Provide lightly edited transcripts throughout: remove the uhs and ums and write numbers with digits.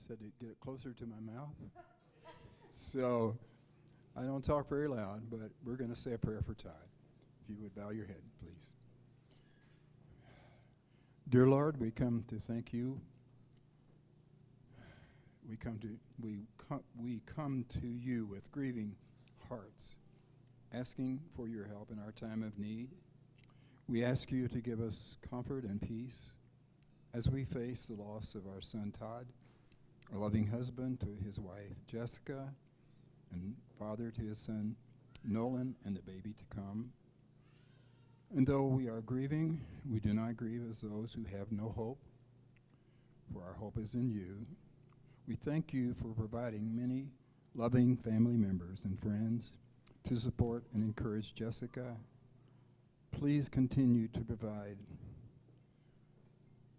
said to get it closer to my mouth. So I don't talk very loud, but we're going to say a prayer for Todd. If you would bow your head, please. Dear Lord, we come to thank you. We come to you with grieving hearts, asking for your help in our time of need. We ask you to give us comfort and peace as we face the loss of our son Todd, a loving husband to his wife Jessica, and father to his son Nolan and the baby to come. And though we are grieving, we do not grieve as those who have no hope, for our hope is in you. We thank you for providing many loving family members and friends to support and encourage Jessica. Please continue to provide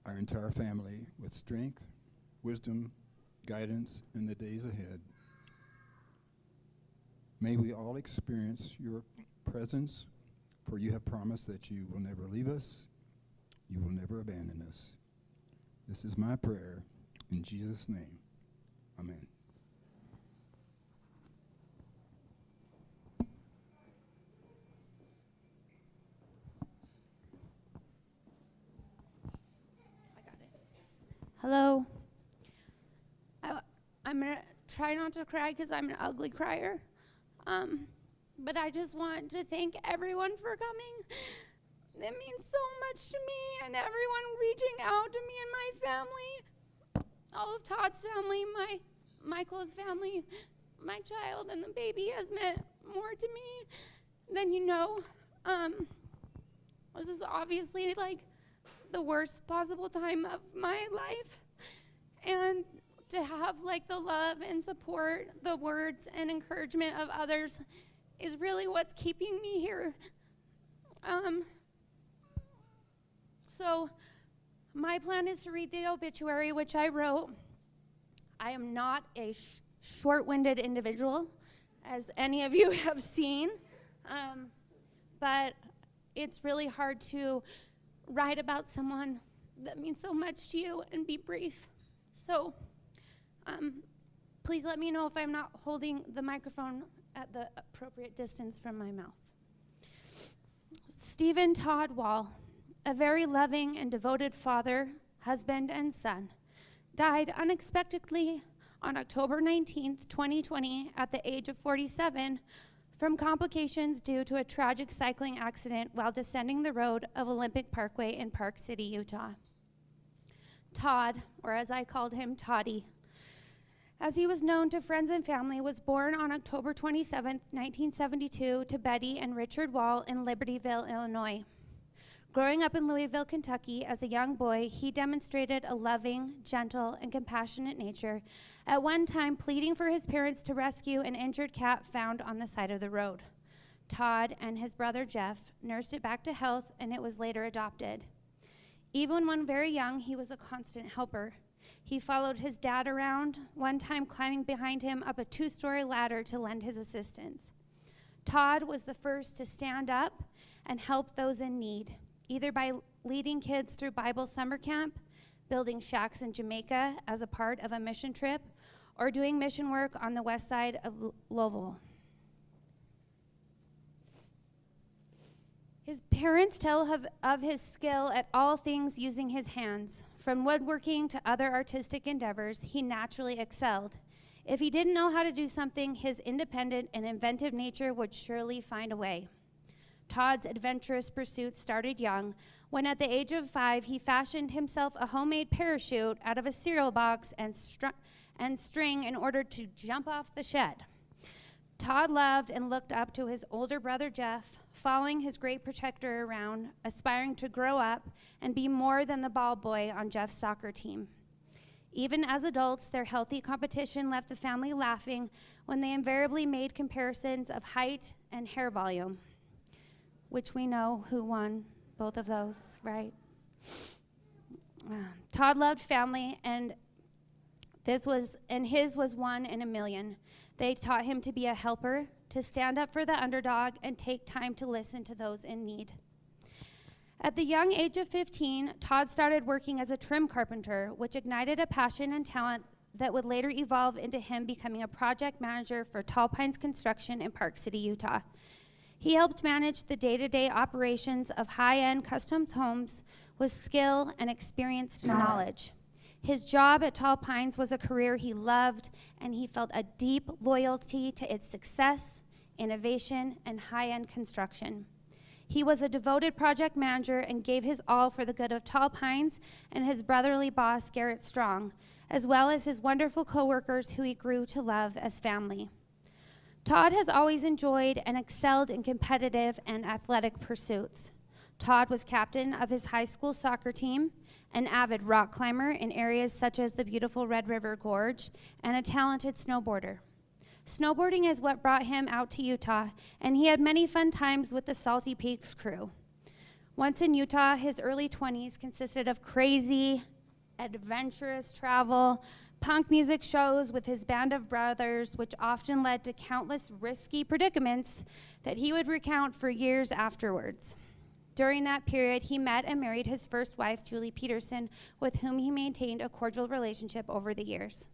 our entire family with strength, wisdom, guidance in the days ahead. May we all experience your presence, for you have promised that you will never leave us, you will never abandon us. This is my prayer in Jesus' name. Amen. Hello. I'm going to try not to cry because I'm an ugly crier. But I just want to thank everyone for coming. It means so much to me and everyone reaching out to me and my family. All of Todd's family, my close family, my child and the baby has meant more to me than you know. This is obviously like the worst possible time of my life, and to have like the love and support, the words and encouragement of others is really what's keeping me here. So my plan is to read the obituary, which I wrote. I am not a short-winded individual, as any of you have seen, but it's really hard to write about someone that means so much to you and be brief. So please let me know if I'm not holding the microphone at the appropriate distance from my mouth. Stephan Todd Wahl, a very loving and devoted father, husband, and son, died unexpectedly on October 19th, 2020, at the age of 47 from complications due to a tragic cycling accident while descending the road of Olympic Parkway in Park City, Utah. Todd, or as I called him, Toddy, as he was known to friends and family, was born on October 27th, 1972 to Betty and Richard Wahl in Libertyville, Illinois. Growing up in Louisville, Kentucky, as a young boy, he demonstrated a loving, gentle, and compassionate nature, at one time pleading for his parents to rescue an injured cat found on the side of the road. Todd and his brother Jeff nursed it back to health, and it was later adopted. Even when very young, he was a constant helper. He followed his dad around, one time climbing behind him up a 2-story ladder to lend his assistance. Todd was the first to stand up and help those in need, either by leading kids through Bible summer camp, building shacks in Jamaica as a part of a mission trip, or doing mission work on the west side of Louisville. His parents tell of his skill at all things using his hands. From woodworking to other artistic endeavors, he naturally excelled. If he didn't know how to do something, his independent and inventive nature would surely find a way. Todd's adventurous pursuits started young, when at the age of 5, he fashioned himself a homemade parachute out of a cereal box and string in order to jump off the shed. Todd loved and looked up to his older brother Jeff, following his great protector around, aspiring to grow up and be more than the ball boy on Jeff's soccer team. Even as adults, their healthy competition left the family laughing when they invariably made comparisons of height and hair volume, which we know who won both of those, right? Todd loved family, and his was one in a million. They taught him to be a helper, to stand up for the underdog, and take time to listen to those in need. At the young age of 15, Todd started working as a trim carpenter, which ignited a passion and talent that would later evolve into him becoming a project manager for Tall Pines Construction in Park City, Utah. He helped manage the day-to-day operations of high-end custom homes with skill and experienced knowledge. His job at Tall Pines was a career he loved, and he felt a deep loyalty to its success, innovation, and high-end construction. He was a devoted project manager and gave his all for the good of Tall Pines and his brotherly boss, Garrett Strong, as well as his wonderful coworkers who he grew to love as family. Todd has always enjoyed and excelled in competitive and athletic pursuits. Todd was captain of his high school soccer team, an avid rock climber in areas such as the beautiful Red River Gorge, and a talented snowboarder. Snowboarding is what brought him out to Utah, and he had many fun times with the Salty Peaks crew. Once in Utah, his early 20s consisted of crazy, adventurous travel, punk music shows with his band of brothers, which often led to countless risky predicaments that he would recount for years afterwards. During that period, he met and married his first wife, Julie Peterson, with whom he maintained a cordial relationship over the years.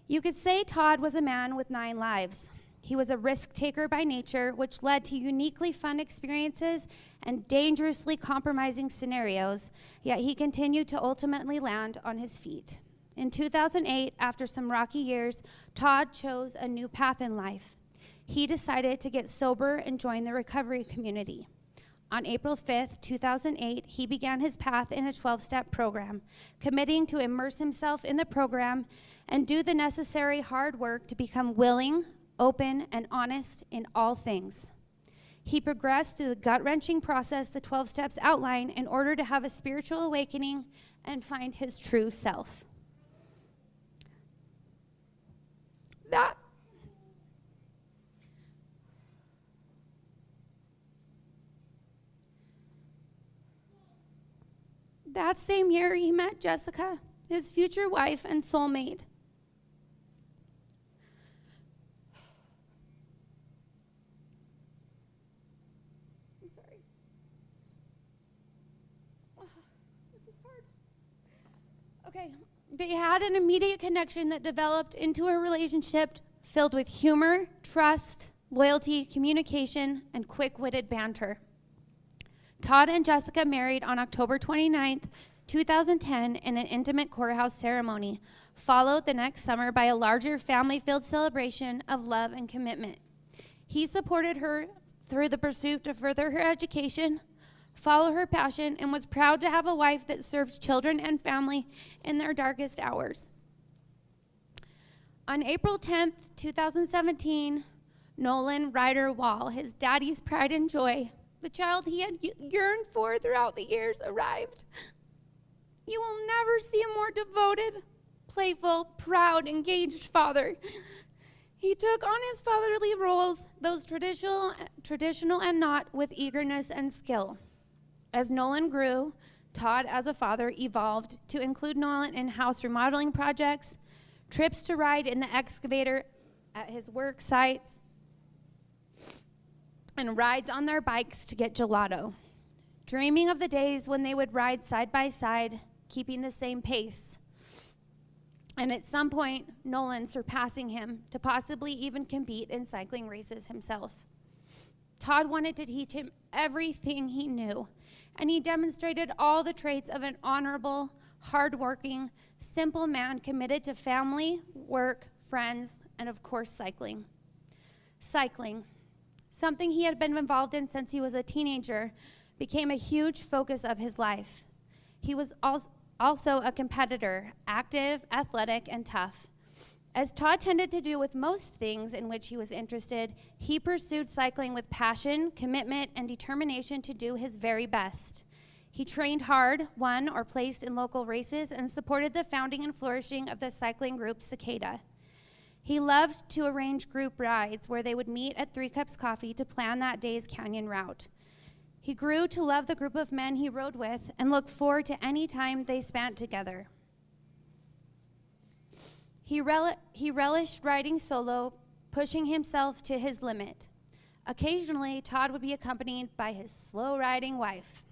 You could say Todd was a man with 9 lives. He was a risk taker by nature, which led to uniquely fun experiences and dangerously compromising scenarios, yet he continued to ultimately land on his feet. In 2008, after some rocky years, Todd chose a new path in life. He decided to get sober and join the recovery community. On April 5th, 2008, he began his path in a 12-step program, committing to immerse himself in the program and do the necessary hard work to become willing, open, and honest in all things. He progressed through the gut-wrenching process the 12 steps outline in order to have a spiritual awakening and find his true self. That same year, he met Jessica, his future wife and soulmate. I'm sorry. Oh, this is hard. Okay, they had an immediate connection that developed into a relationship filled with humor, trust, loyalty, communication, and quick-witted banter. Todd and Jessica married on October 29th, 2010 in an intimate courthouse ceremony, followed the next summer by a larger family-filled celebration of love and commitment. He supported her through the pursuit to further her education, follow her passion, and was proud to have a wife that served children and family in their darkest hours. On April 10th, 2017, Nolan Ryder Wahl, his daddy's pride and joy, the child he had yearned for throughout the years, arrived. You will never see a more devoted, playful, proud, engaged father. He took on his fatherly roles, those traditional and not, with eagerness and skill. As Nolan grew, Todd, as a father, evolved to include Nolan in house remodeling projects, trips to ride in the excavator at his work sites, and rides on their bikes to get gelato, dreaming of the days when they would ride side by side, keeping the same pace. And at some point, Nolan surpassing him to possibly even compete in cycling races himself. Todd wanted to teach him everything he knew, and he demonstrated all the traits of an honorable, hardworking, simple man committed to family, work, friends, and of course, cycling. Cycling, something he had been involved in since he was a teenager, became a huge focus of his life. He was also a competitor, active, athletic, and tough. As Todd tended to do with most things in which he was interested, he pursued cycling with passion, commitment, and determination to do his very best. He trained hard, won or placed in local races, and supported the founding and flourishing of the cycling group Cicada. He loved to arrange group rides where they would meet at 3 Cups Coffee to plan that day's canyon route. He grew to love the group of men he rode with and looked forward to any time they spent together. He relished riding solo, pushing himself to his limit. Occasionally, Todd would be accompanied by his slow-riding wife.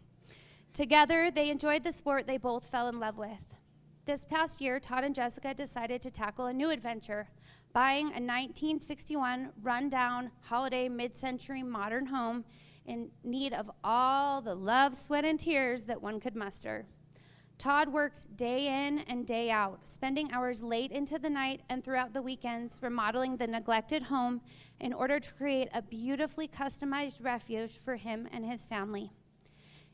Together, they enjoyed the sport they both fell in love with. this past year, Todd and Jessica decided to tackle a new adventure, buying a 1961 rundown holiday mid-century modern home in need of all the love, sweat, and tears that one could muster. Todd worked day in and day out, spending hours late into the night and throughout the weekends remodeling the neglected home in order to create a beautifully customized refuge for him and his family.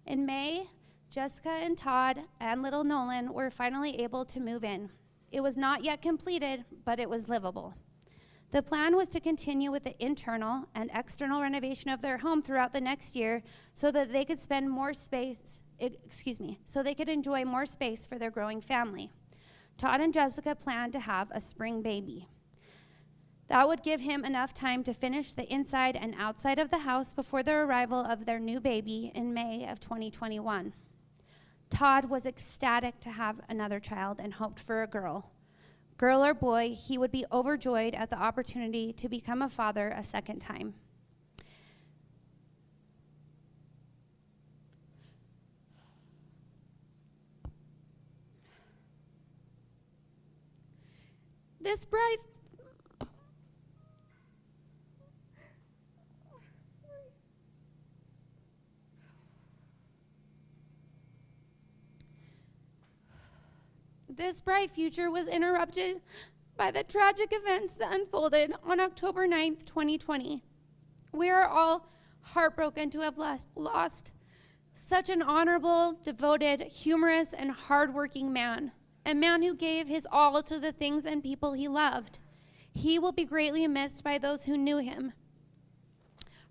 In May, Jessica and Todd and little Nolan were finally able to move in. It was not yet completed, but it was livable. The plan was to continue with the internal and external renovation of their home throughout the next year so that they could spend more space, so they could enjoy more space for their growing family. Todd and Jessica planned to have a spring baby. That would give him enough time to finish the inside and outside of the house before the arrival of their new baby in May of 2021. Todd was ecstatic to have another child and hoped for a girl. Girl or boy, he would be overjoyed at the opportunity to become a father a second time. This bright future was interrupted by the tragic events that unfolded on October 9th, 2020. We are all heartbroken to have lost such an honorable, devoted, humorous, and hardworking man, a man who gave his all to the things and people he loved. He will be greatly missed by those who knew him.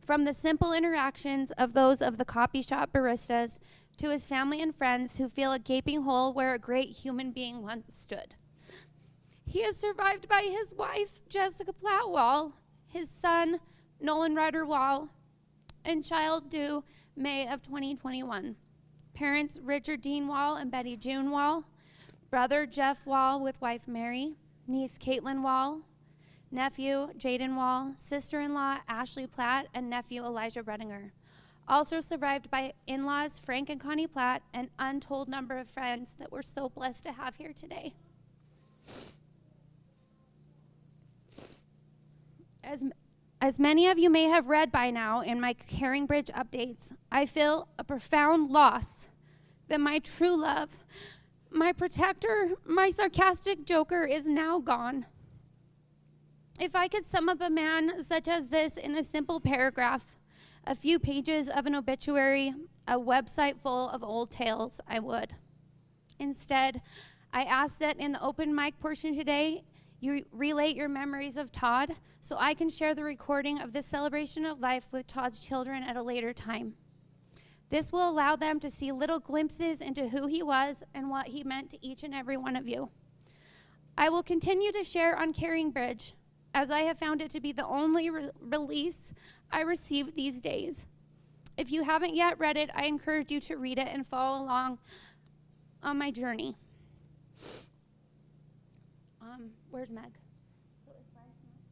From the simple interactions of those of the coffee shop baristas to his family and friends who feel a gaping hole where a great human being once stood. He is survived by his wife, Jessica Platt Wahl, his son, Nolan Ryder Wahl, and child due May of 2021. Parents, Richard Dean Wahl and Betty June Wahl. Brother, Jeff Wahl with wife Mary. Niece, Caitlin Wahl. Nephew, Jaden Wahl. Sister-in-law, Ashley Platt, and nephew, Elijah Redinger. Also survived by in-laws Frank and Connie Platt, an untold number of friends that we're so blessed to have here today. As many of you may have read by now in my Caring Bridge updates, I feel a profound loss that my true love, my protector, my sarcastic joker is now gone. If I could sum up a man such as this in a simple paragraph, a few pages of an obituary, a website full of old tales, I would. Instead, I ask that in the open mic portion today, you relate your memories of Todd so I can share the recording of this celebration of life with Todd's children at a later time. This will allow them to see little glimpses into who he was and what he meant to each and every one of you. I will continue to share on Caring Bridge, as I have found it to be the only release I receive these days. If you haven't yet read it, I encourage you to read it and follow along on my journey. Where's Meg? So is Bryce next?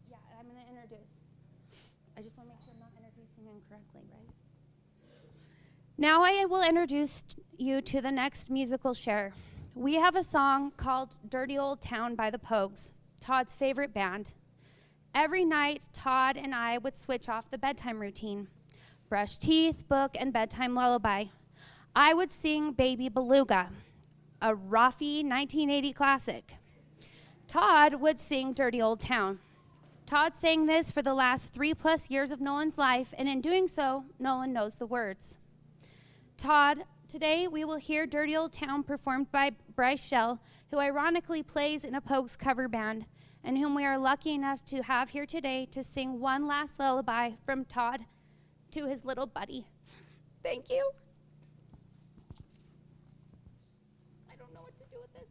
Yeah, I'm going to introduce. I just want to make sure I'm not introducing incorrectly, right? Now I will introduce you to the next musical share. We have a song called Dirty Old Town by the Pogues, Todd's favorite band. Every night, Todd and I would switch off the bedtime routine. Brush teeth, book, and bedtime lullaby. I would sing Baby Beluga, a Rafi 1980 classic. Todd would sing Dirty Old Town. Todd sang this for the last 3+ years of Nolan's life, and in doing so, Nolan knows the words. Todd, today we will hear Dirty Old Town performed by Bryce Shell, who ironically plays in a Pogues cover band, and whom we are lucky enough to have here today to sing one last lullaby from Todd to his little buddy. Thank you. I don't know what to do with this.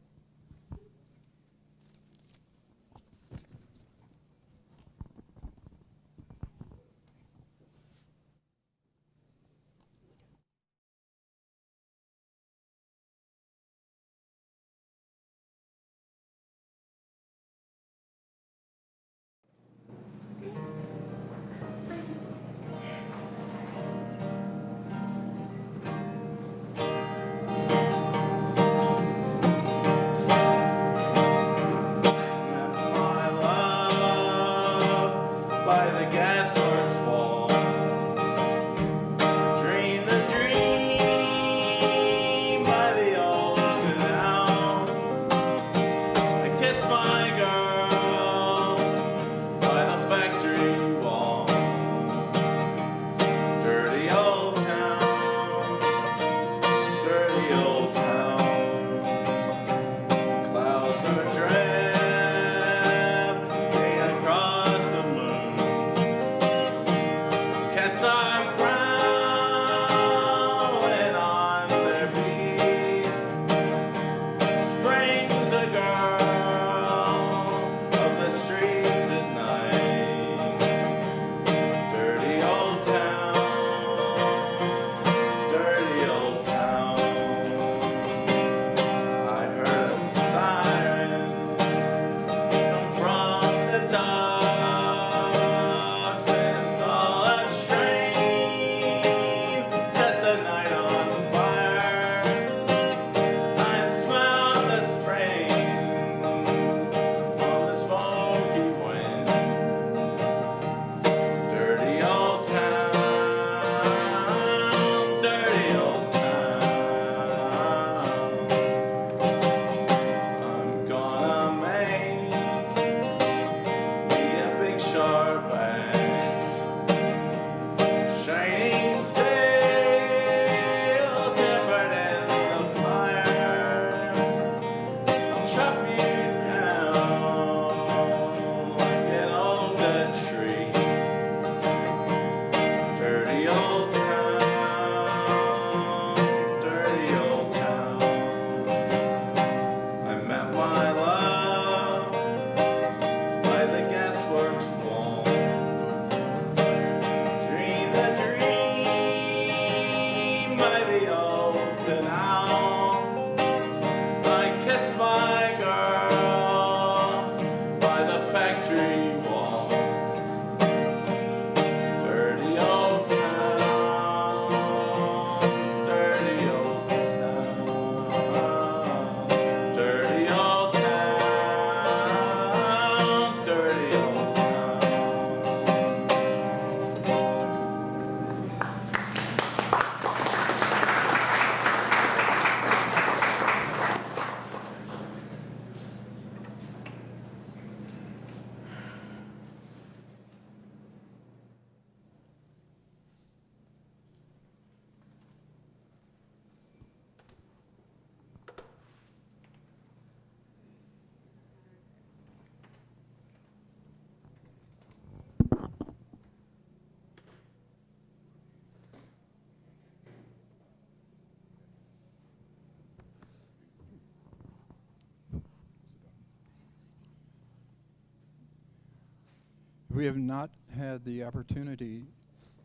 We have not had the opportunity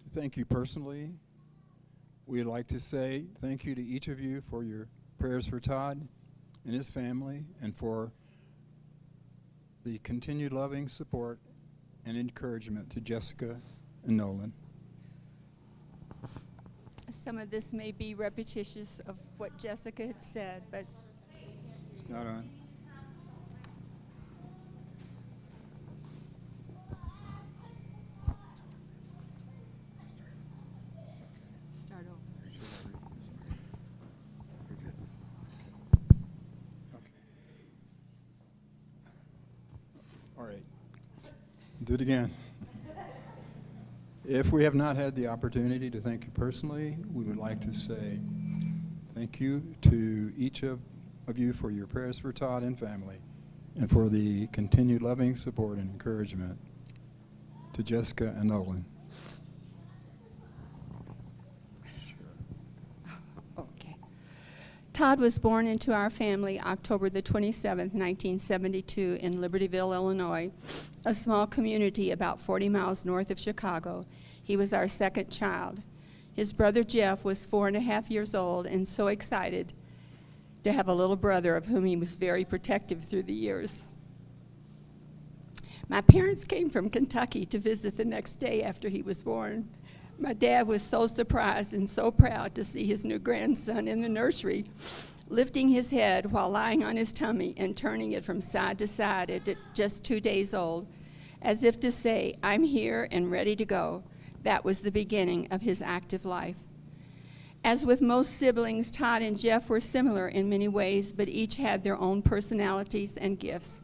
to thank you personally. We'd like to say thank you to each of you for your prayers for Todd and his family, and for the continued loving support and encouragement to Jessica and Nolan. Some of this may be repetitious of what Jessica had said, but It's not on. start over. Okay. All right. Do it again. If we have not had the opportunity to thank you personally, we would like to say thank you to each of you for your prayers for Todd and family, and for the continued loving support and encouragement to Jessica and Nolan. Okay. Todd was born into our family October the 27th, 1972 in Libertyville, Illinois, a small community about 40 miles north of Chicago. He was our second child. His brother Jeff was 4.5 years old and so excited to have a little brother of whom he was very protective through the years. My parents came from Kentucky to visit the next day after he was born. My dad was so surprised and so proud to see his new grandson in the nursery, lifting his head while lying on his tummy and turning it from side to side at just 2 days old, as if to say, "I'm here and ready to go." That was the beginning of his active life. As with most siblings, Todd and Jeff were similar in many ways, but each had their own personalities and gifts.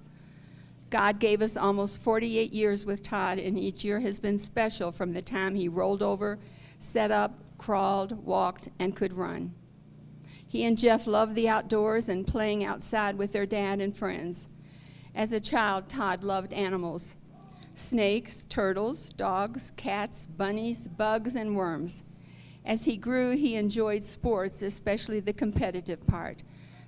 God gave us almost 48 years with Todd, and each year has been special from the time he rolled over, sat up, crawled, walked, and could run. He and Jeff loved the outdoors and playing outside with their dad and friends. As a child, Todd loved animals: snakes, turtles, dogs, cats, bunnies, bugs, and worms. As he grew, he enjoyed sports, especially the competitive part.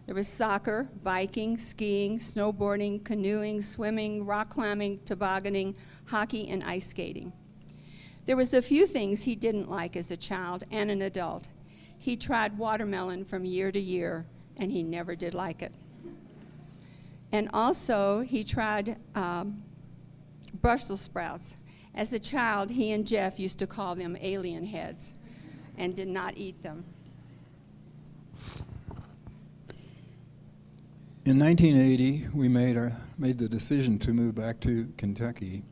There was soccer, biking, skiing, snowboarding, canoeing, swimming, rock climbing, tobogganing, hockey, and ice skating. There was a few things he didn't like as a child and an adult. He tried watermelon from year to year, and he never did like it. And also, he tried Brussels sprouts. As a child, he and Jeff used to call them alien heads and did not eat them. In 1980, we made the decision to move back to Kentucky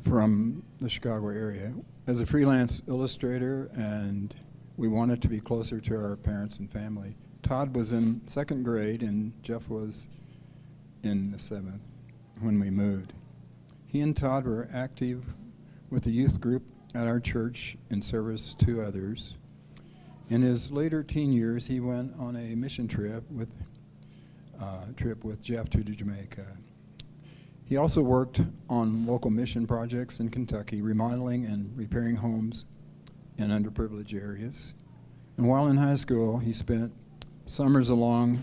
from the Chicago area as a freelance illustrator, and we wanted to be closer to our parents and family. Todd was in 2nd grade and Jeff was in the 7th when we moved. He and Todd were active with the youth group at our church in service to others. In his later teen years, he went on a mission trip with Jeff to Jamaica. He also worked on local mission projects in Kentucky, remodeling and repairing homes in underprivileged areas. And while in high school, he spent summers along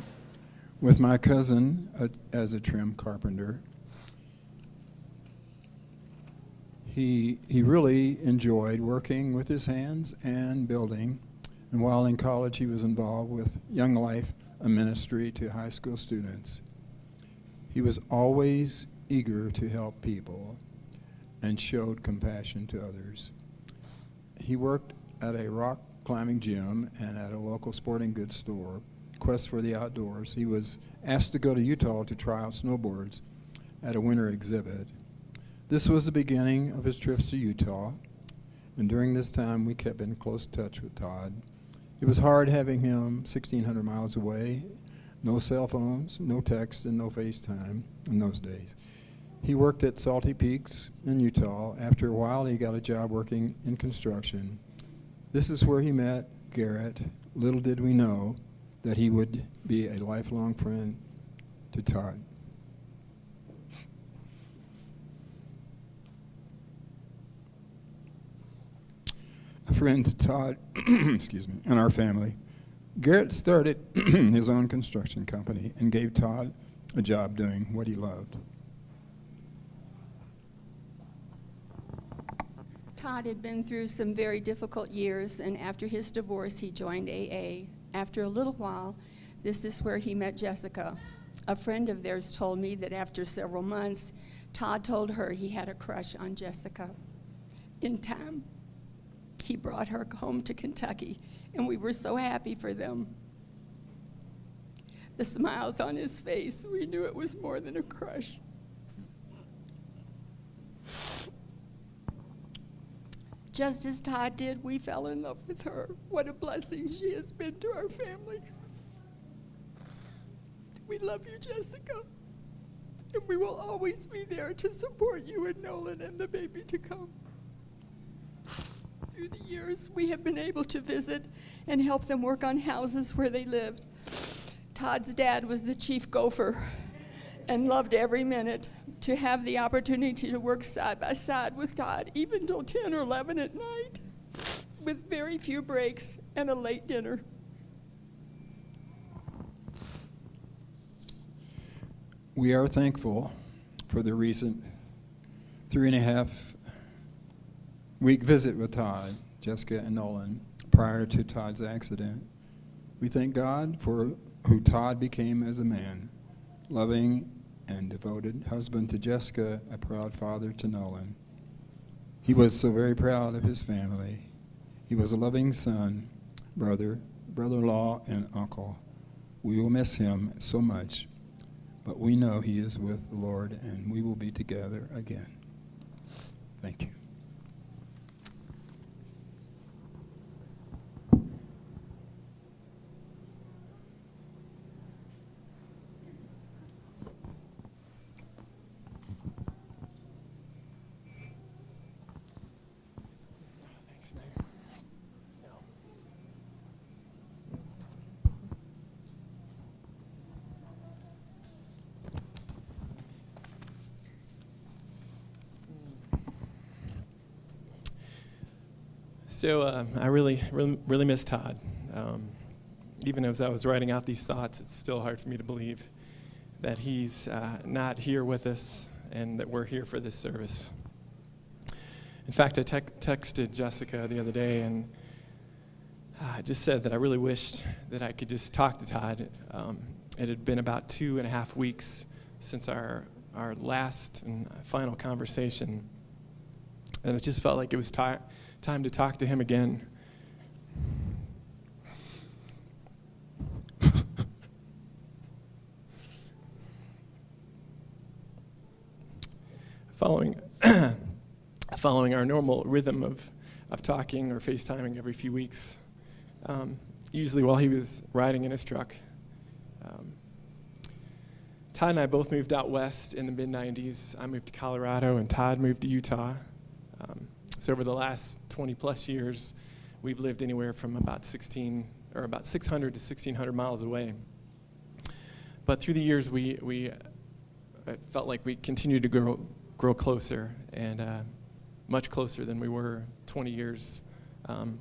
with my cousin as a trim carpenter. He really enjoyed working with his hands and building. And while in college, he was involved with Young Life, a ministry to high school students. He was always eager to help people and showed compassion to others. He worked at a rock climbing gym and at a local sporting goods store, Quest for the Outdoors. He was asked to go to Utah to try out snowboards at a winter exhibit. This was the beginning of his trips to Utah, and during this time we kept in close touch with Todd. It was hard having him 1,600 miles away, no cell phones, no text, and no FaceTime in those days. He worked at Salty Peaks in Utah. After a while, he got a job working in construction. This is where he met Garrett. Little did we know that he would be a lifelong friend to Todd. A friend to Todd, excuse me, and our family. Garrett started his own construction company and gave Todd a job doing what he loved. Todd had been through some very difficult years, and after his divorce, he joined AA. After a little while, this is where he met Jessica. A friend of theirs told me that after several months, Todd told her he had a crush on Jessica. In time, he brought her home to Kentucky, and we were so happy for them. The smiles on his face, we knew it was more than a crush. Just as Todd did, we fell in love with her. What a blessing she has been to our family. We love you, Jessica, and we will always be there to support you and Nolan and the baby to come. Through the years, we have been able to visit and help them work on houses where they lived. Todd's dad was the chief gopher and loved every minute. To have the opportunity to work side by side with Todd, even till 10 or 11 at night, with very few breaks and a late dinner. We are thankful for the recent 3.5-week visit with Todd, Jessica, and Nolan prior to Todd's accident. We thank God for who Todd became as a man, loving and devoted husband to Jessica, a proud father to Nolan. He was so very proud of his family. He was a loving son, brother, brother-in-law, and uncle. We will miss him so much, but we know he is with the Lord, and we will be together again. Thank you. So I really miss Todd. Even as I was writing out these thoughts, it's still hard for me to believe that he's not here with us and that we're here for this service. In fact, I texted Jessica the other day and I just said that I really wished that I could just talk to Todd. It had been about 2.5 weeks since our last and final conversation, and it just felt like it was time to talk to him again. Following our normal rhythm of talking or FaceTiming every few weeks, usually while he was riding in his truck. Todd and I both moved out west in the mid-90s. I moved to Colorado, and Todd moved to Utah. So over the last 20-plus years, we've lived anywhere from about 600 to 1,600 miles away. But through the years, we felt like we continued to grow closer, and much closer than we were 20 years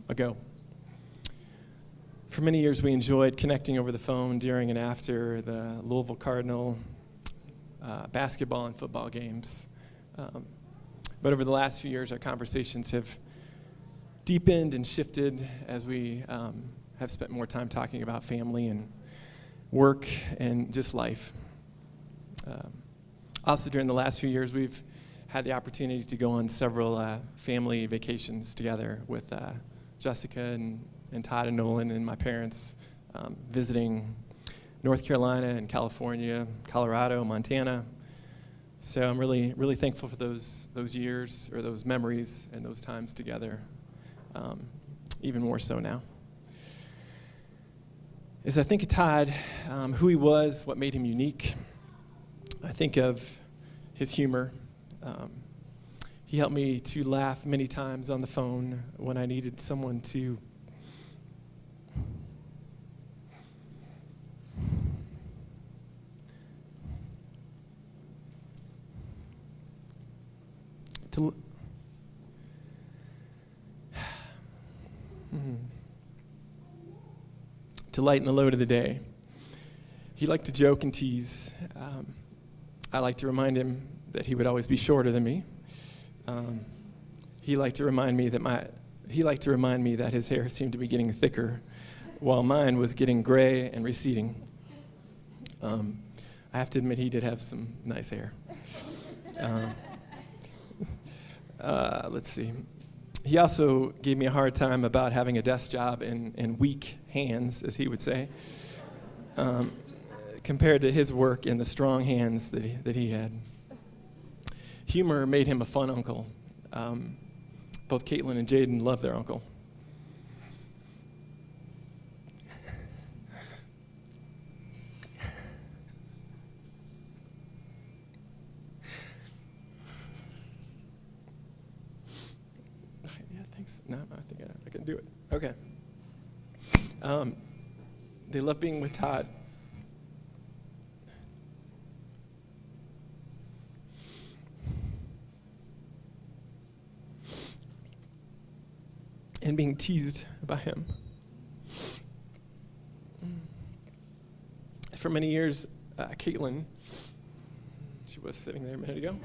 ago. For many years, we enjoyed connecting over the phone during and after the Louisville Cardinal basketball and football games. But over the last few years, our conversations have deepened and shifted as we have spent more time talking about family and work and just life. Also, during the last few years, we've had the opportunity to go on several family vacations together with Jessica and Todd and Nolan and my parents, visiting North Carolina and California, Colorado, Montana. So I'm really thankful for those years, or those memories and those times together, even more so now. As I think of Todd, who he was, what made him unique, I think of his humor. He helped me to laugh many times on the phone when I needed someone to lighten the load of the day. He liked to joke and tease. I like to remind him that he would always be shorter than me. he liked to remind me that his hair seemed to be getting thicker, while mine was getting gray and receding. I have to admit, he did have some nice hair. Let's see. He also gave me a hard time about having a desk job and weak hands, as he would say, compared to his work and the strong hands that he had. Humor made him a fun uncle. Both Caitlin and Jaden loved their uncle. Yeah, thanks. No, I think I can do it. Okay. They love being with Todd. And being teased by him. For many years, Caitlin, she was sitting there a minute ago,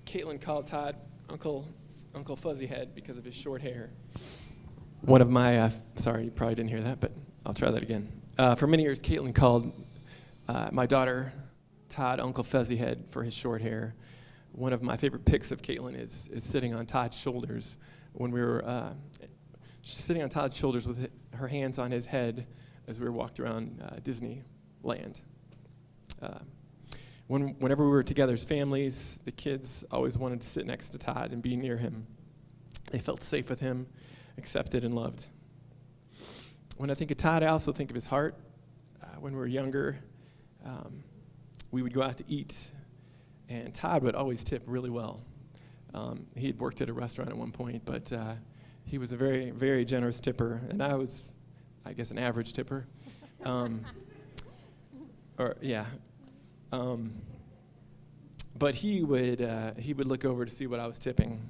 Caitlin called Todd Uncle Fuzzy Head because of his short hair. One of my, sorry, you probably didn't hear that, but I'll try that again. For many years, Caitlin called my daughter Todd Uncle Fuzzy Head for his short hair. One of my favorite pics of Caitlin is sitting on Todd's shoulders when we were, she's sitting on Todd's shoulders with her hands on his head as we were walked around Disneyland. Whenever we were together as families, the kids always wanted to sit next to Todd and be near him. They felt safe with him, accepted and loved. When I think of Todd, I also think of his heart. When we were younger, we would go out to eat, and Todd would always tip really well. He had worked at a restaurant at one point, but he was a very, very generous tipper, and I was, I guess, an average tipper. But he would look over to see what I was tipping,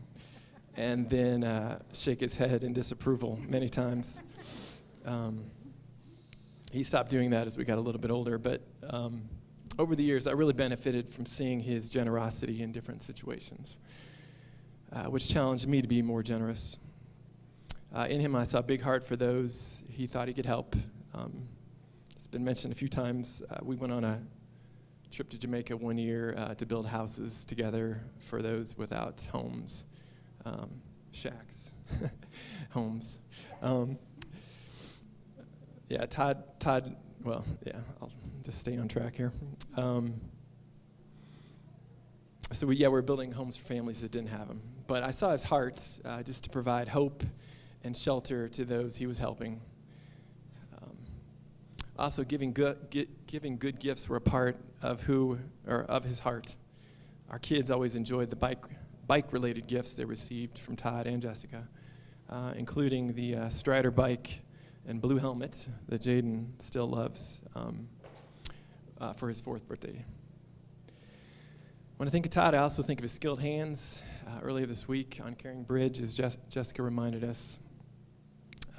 and then shake his head in disapproval many times. He stopped doing that as we got a little bit older, but over the years, I really benefited from seeing his generosity in different situations, which challenged me to be more generous. In him, I saw a big heart for those he thought he could help. It's been mentioned a few times. We went on a trip to Jamaica one year to build houses together for those without homes, shacks, homes. Todd, well, yeah, I'll just stay on track here. We're building homes for families that didn't have them. But I saw his heart just to provide hope and shelter to those he was helping. Also, giving good gifts were a part of his heart. Our kids always enjoyed the bike-related gifts they received from Todd and Jessica, including the Strider bike and blue helmet that Jaden still loves for his 4th birthday. When I think of Todd, I also think of his skilled hands. Earlier this week on Caring Bridge, as Jessica reminded us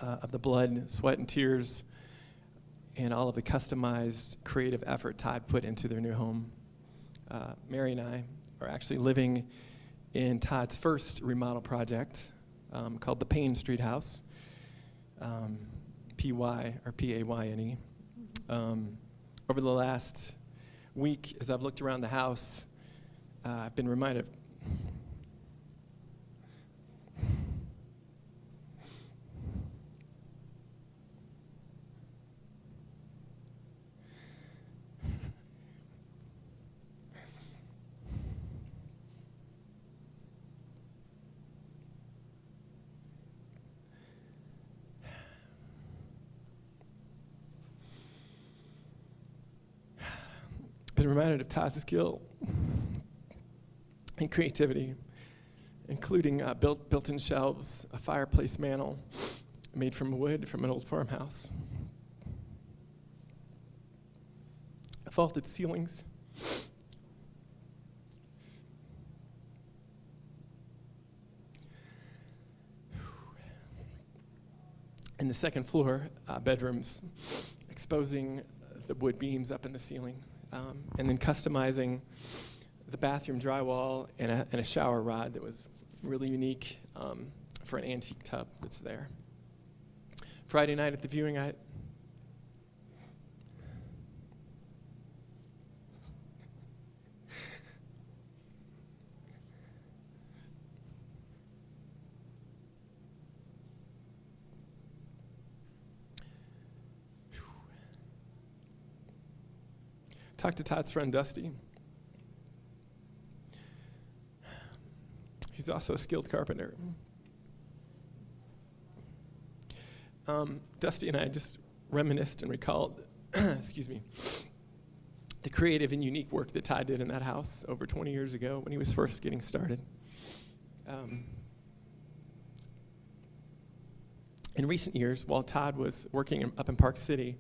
of the blood, sweat, and tears, and all of the customized creative effort Todd put into their new home. Mary and I are actually living in Todd's first remodel project called the Payne Street House, P-Y or P-A-Y-N-E. Over the last week, as I've looked around the house, I've been reminded of Todd's skill and creativity, including built-in shelves, a fireplace mantel made from wood from an old farmhouse, vaulted ceilings, in the second floor, bedrooms, exposing the wood beams up in the ceiling, and then customizing the bathroom drywall and a shower rod that was really unique for an antique tub that's there. Friday night at the viewing, talked to Todd's friend Dusty. He's also a skilled carpenter. Dusty and I just reminisced and recalled, excuse me, the creative and unique work that Todd did in that house over 20 years ago when he was first getting started. In recent years, while Todd was working up in Park City,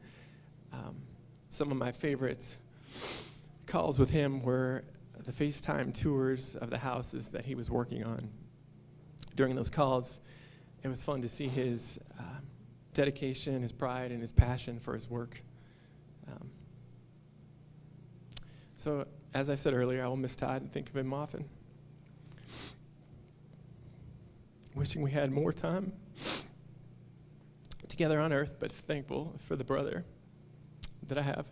some of my favorite calls with him were the FaceTime tours of the houses that he was working on. During those calls, it was fun to see his dedication, his pride, and his passion for his work. So, as I said earlier, I will miss Todd and think of him often. Wishing we had more time together on earth, but thankful for the brother that I have.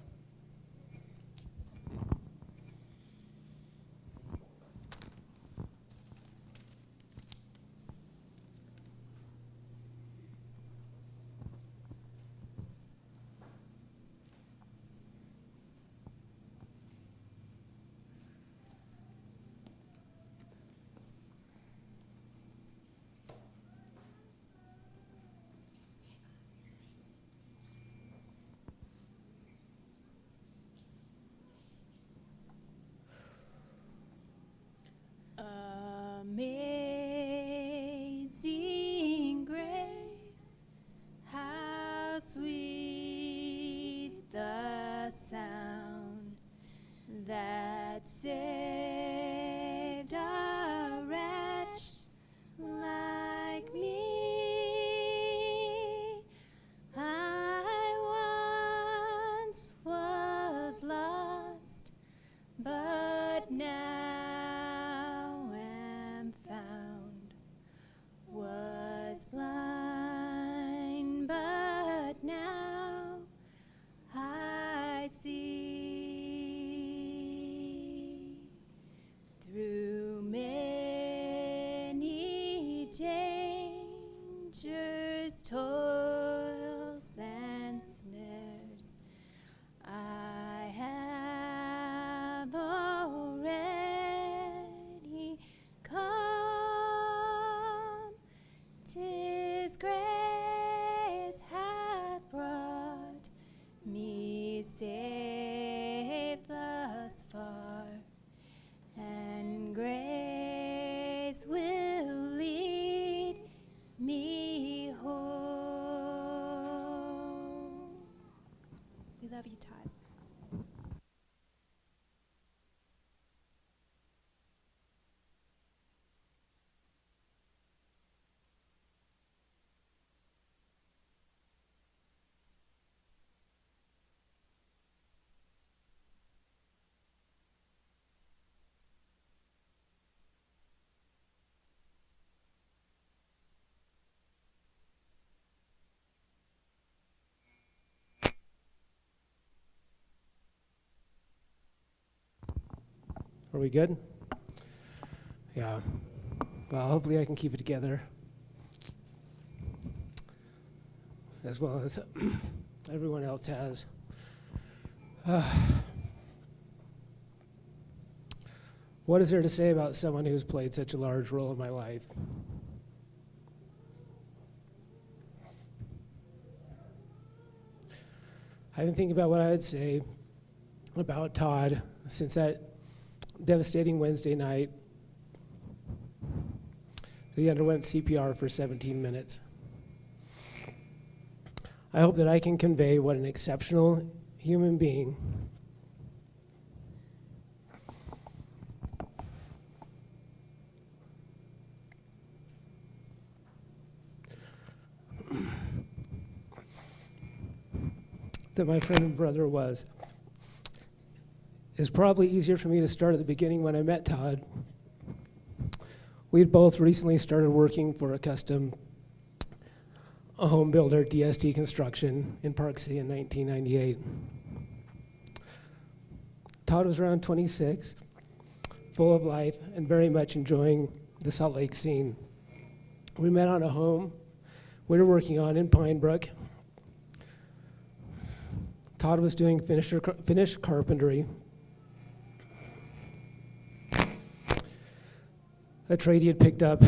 Amazing grace, how sweet the sound that saved a wretch like me. I once was lost, but now blind, but now I see. Through many dangers, toils, and snares, I have already come. 'Tis grace hath brought me safe thus far, and grace will lead me home. We love you, Todd. Are we good? Yeah. Well, hopefully I can keep it together as well as everyone else has. What is there to say about someone who's played such a large role in my life? I've been thinking about what I would say about Todd since that devastating Wednesday night. He underwent CPR for 17 minutes. I hope that I can convey what an exceptional human being that my friend and brother was. It's probably easier for me to start at the beginning when I met Todd, We'd both recently started working for a home builder, DST Construction, in Park City in 1998. Todd was around 26, full of life, and very much enjoying the Salt Lake scene. We met on a home we were working on in Pine Brook. Todd was doing finish carpentry, a trade he had picked up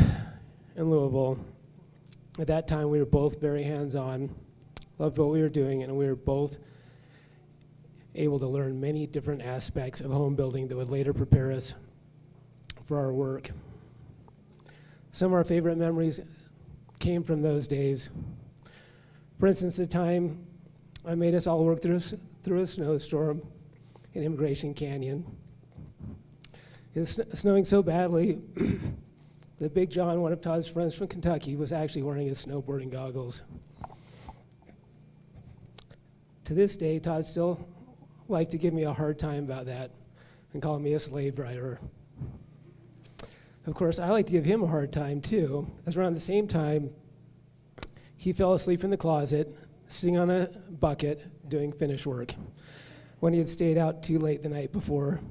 in Louisville. At that time, we were both very hands-on, loved what we were doing, and we were both able to learn many different aspects of home building that would later prepare us for our work. Some of our favorite memories came from those days. For instance, the time I made us all work through a snowstorm in Immigration Canyon. It was snowing so badly that Big John, one of Todd's friends from Kentucky, was actually wearing his snowboarding goggles. To this day, Todd still liked to give me a hard time about that and call me a slave driver. Of course, I like to give him a hard time too, as around the same time, he fell asleep in the closet, sitting on a bucket, doing finish work, when he had stayed out too late the night before.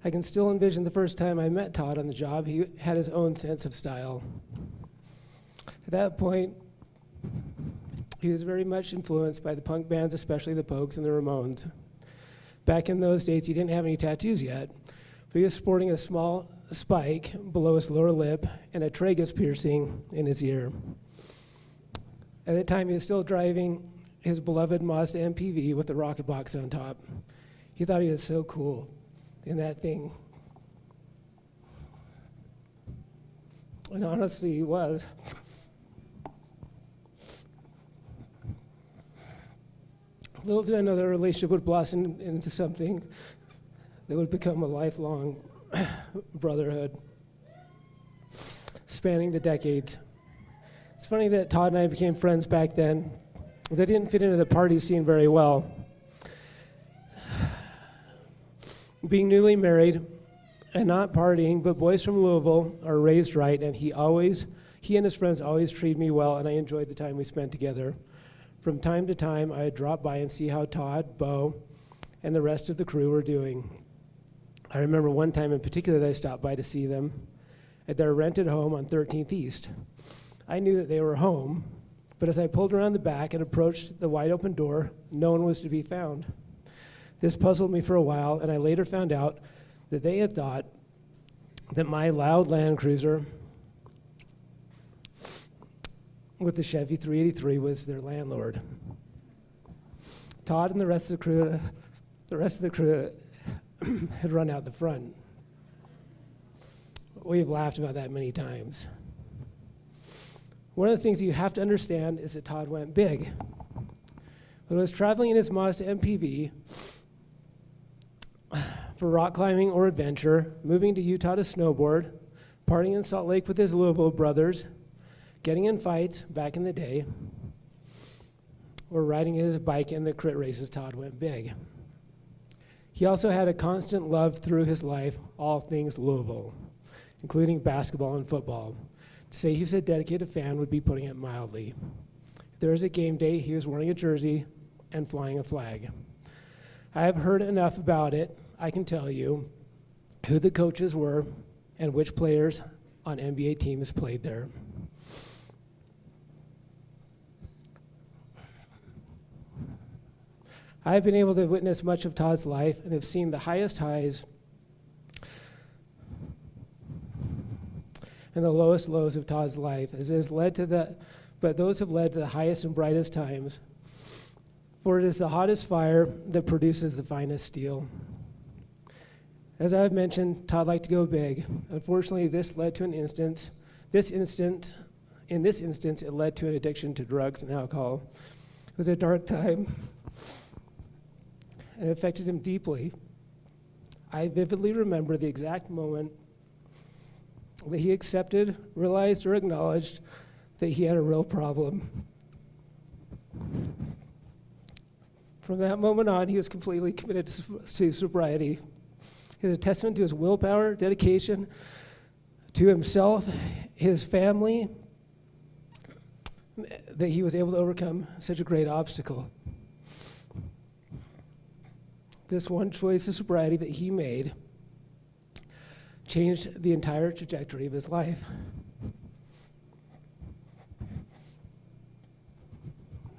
I can still envision the first time I met Todd on the job. He had his own sense of style. At that point, he was very much influenced by the punk bands, especially the Pogues and the Ramones. Back in those days, he didn't have any tattoos yet, but he was sporting a small spike below his lower lip and a tragus piercing in his ear. At that time, he was still driving his beloved Mazda MPV with the rocket box on top. He thought he was so cool in that thing. And honestly, he was. Little did I know their relationship would blossom into something that would become a lifelong brotherhood, spanning the decades. It's funny that Todd and I became friends back then, because I didn't fit into the party scene very well. Being newly married and not partying, but boys from Louisville are raised right, and he and his friends always treated me well, and I enjoyed the time we spent together. From time to time, I would drop by and see how Todd, Bo, and the rest of the crew were doing. I remember one time in particular that I stopped by to see them at their rented home on 13th East. I knew that they were home, but as I pulled around the back and approached the wide open door, no one was to be found. This puzzled me for a while, and I later found out that they had thought that my loud Land Cruiser with the Chevy 383 was their landlord. Todd and the rest of the crew had run out the front. We've laughed about that many times. One of the things you have to understand is that Todd went big. When he was traveling in his Mazda MPV for rock climbing or adventure, moving to Utah to snowboard, partying in Salt Lake with his Louisville brothers, getting in fights back in the day, or riding his bike in the crit races, Todd went big. He also had a constant love through his life, all things Louisville, including basketball and football. To say he was a dedicated fan would be putting it mildly. If there was a game day, he was wearing a jersey and flying a flag. I have heard enough about it, I can tell you who the coaches were and which players on NBA teams played there. I've been able to witness much of Todd's life and have seen the highest highs and the lowest lows of Todd's life, but those have led to the highest and brightest times. For it is the hottest fire that produces the finest steel. As I've mentioned, Todd liked to go big. Unfortunately, this led to in this instance, it led to an addiction to drugs and alcohol. It was a dark time, and it affected him deeply. I vividly remember the exact moment that he accepted, realized, or acknowledged that he had a real problem. From that moment on, he was completely committed to sobriety. is a testament to his willpower, dedication to himself, his family, that he was able to overcome such a great obstacle. This one choice of sobriety that he made changed the entire trajectory of his life.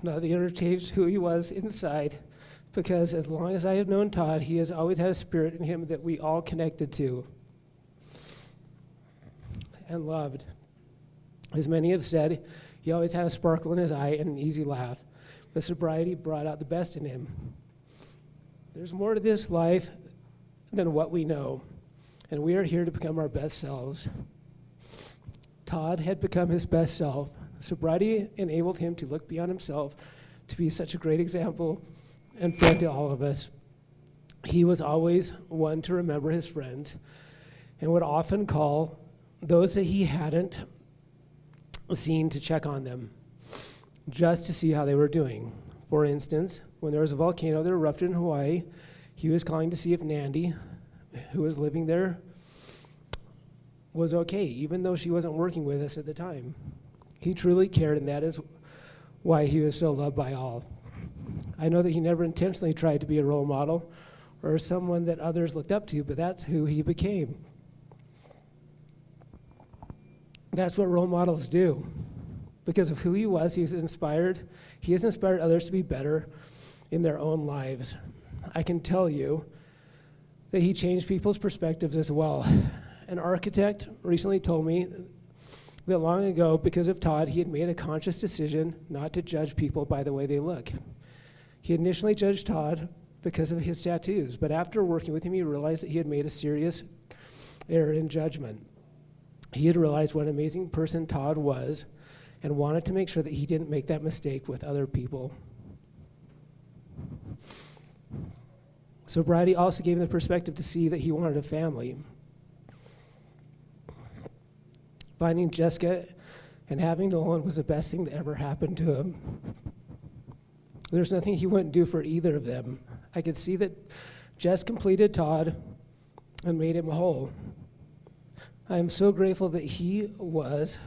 Not only changed who he was inside, because as long as I have known Todd, he has always had a spirit in him that we all connected to and loved. As many have said, he always had a sparkle in his eye and an easy laugh, but sobriety brought out the best in him. There's more to this life than what we know, and we are here to become our best selves. Todd had become his best self. Sobriety enabled him to look beyond himself, to be such a great example and friend to all of us. He was always one to remember his friends and would often call those that he hadn't seen to check on them, just to see how they were doing. For instance, when there was a volcano that erupted in Hawaii, he was calling to see if Nandi, who was living there, was okay, even though she wasn't working with us at the time. He truly cared, and that is why he was so loved by all. I know that he never intentionally tried to be a role model or someone that others looked up to, but that's who he became. That's what role models do. Because of who he was, he has inspired others to be better in their own lives. I can tell you that he changed people's perspectives as well. An architect recently told me that long ago, because of Todd, he had made a conscious decision not to judge people by the way they look. He initially judged Todd because of his tattoos, but after working with him, he realized that he had made a serious error in judgment. He had realized what an amazing person Todd was and wanted to make sure that he didn't make that mistake with other people. Sobriety also gave him the perspective to see that he wanted a family. Finding Jessica and having Nolan was the best thing that ever happened to him. There's nothing he wouldn't do for either of them. I could see that Jess completed Todd and made him whole. I am so grateful that he was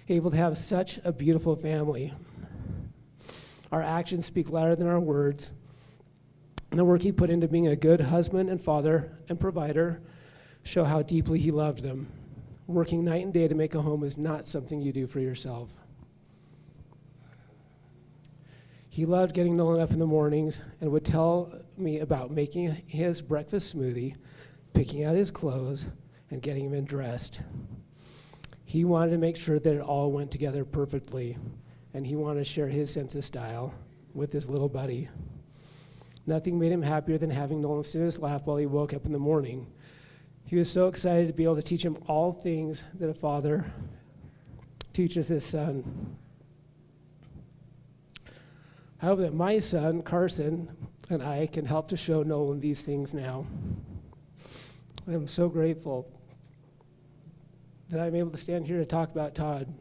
able to have such a beautiful family. Our actions speak louder than our words. And the work he put into being a good husband and father and provider show how deeply he loved them. Working night and day to make a home is not something you do for yourself. He loved getting Nolan up in the mornings and would tell me about making his breakfast smoothie, picking out his clothes, and getting him dressed. He wanted to make sure that it all went together perfectly, and he wanted to share his sense of style with his little buddy. Nothing made him happier than having Nolan sit in his lap while he woke up in the morning. He was so excited to be able to teach him all things that a father teaches his son. I hope that my son, Carson, and I can help to show Nolan these things now. I'm so grateful that I'm able to stand here to talk about Todd.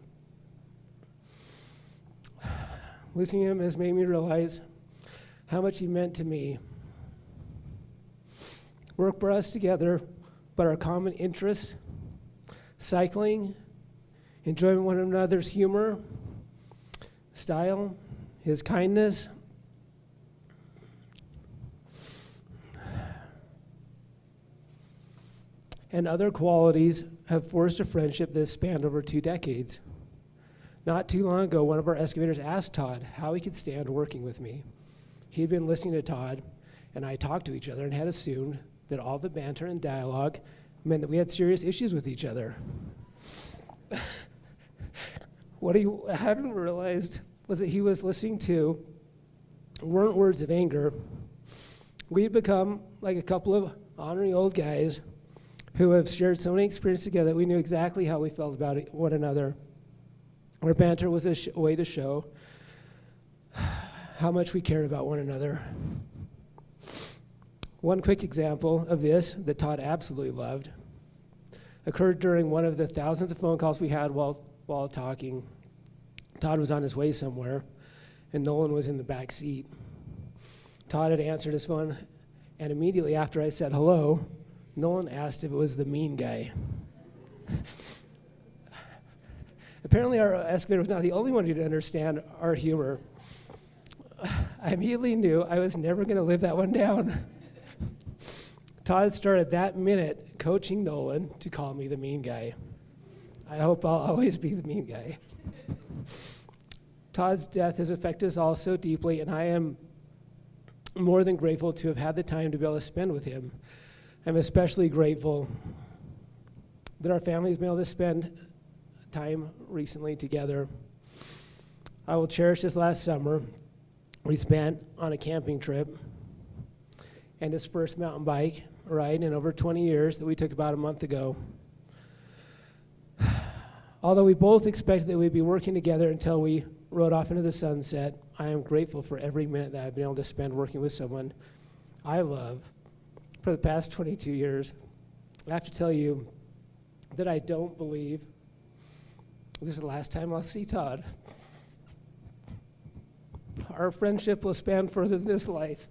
Listening to him has made me realize how much he meant to me. Work brought us together, but our common interests, cycling, enjoying one another's humor, style, his kindness, and other qualities have forged a friendship that spanned over 2 decades. Not too long ago, one of our excavators asked Todd how he could stand working with me. He had been listening to Todd, and I talked to each other and had assumed that all the banter and dialogue meant that we had serious issues with each other. What he hadn't realized was that he was listening to weren't words of anger. We'd become like a couple of honoring old guys who have shared so many experiences together that we knew exactly how we felt about one another. Our banter was a way to show how much we cared about one another. One quick example of this that Todd absolutely loved occurred during one of the thousands of phone calls we had while talking. Todd was on his way somewhere, and Nolan was in the back seat. Todd had answered his phone, and immediately after I said hello, Nolan asked if it was the mean guy. Apparently our excavator was not the only one who didn't understand our humor. I immediately knew I was never going to live that one down. Todd started that minute coaching Nolan to call me the mean guy. I hope I'll always be the mean guy. Todd's death has affected us all so deeply, and I am more than grateful to have had the time to be able to spend with him. I'm especially grateful that our family has been able to spend time recently together. I will cherish this last summer we spent on a camping trip and his first mountain bike ride in over 20 years that we took about a month ago. Although we both expected that we'd be working together until we rode off into the sunset, I am grateful for every minute that I've been able to spend working with someone I love for the past 22 years. I have to tell you that I don't believe this is the last time I'll see Todd. Our friendship will span further than this life,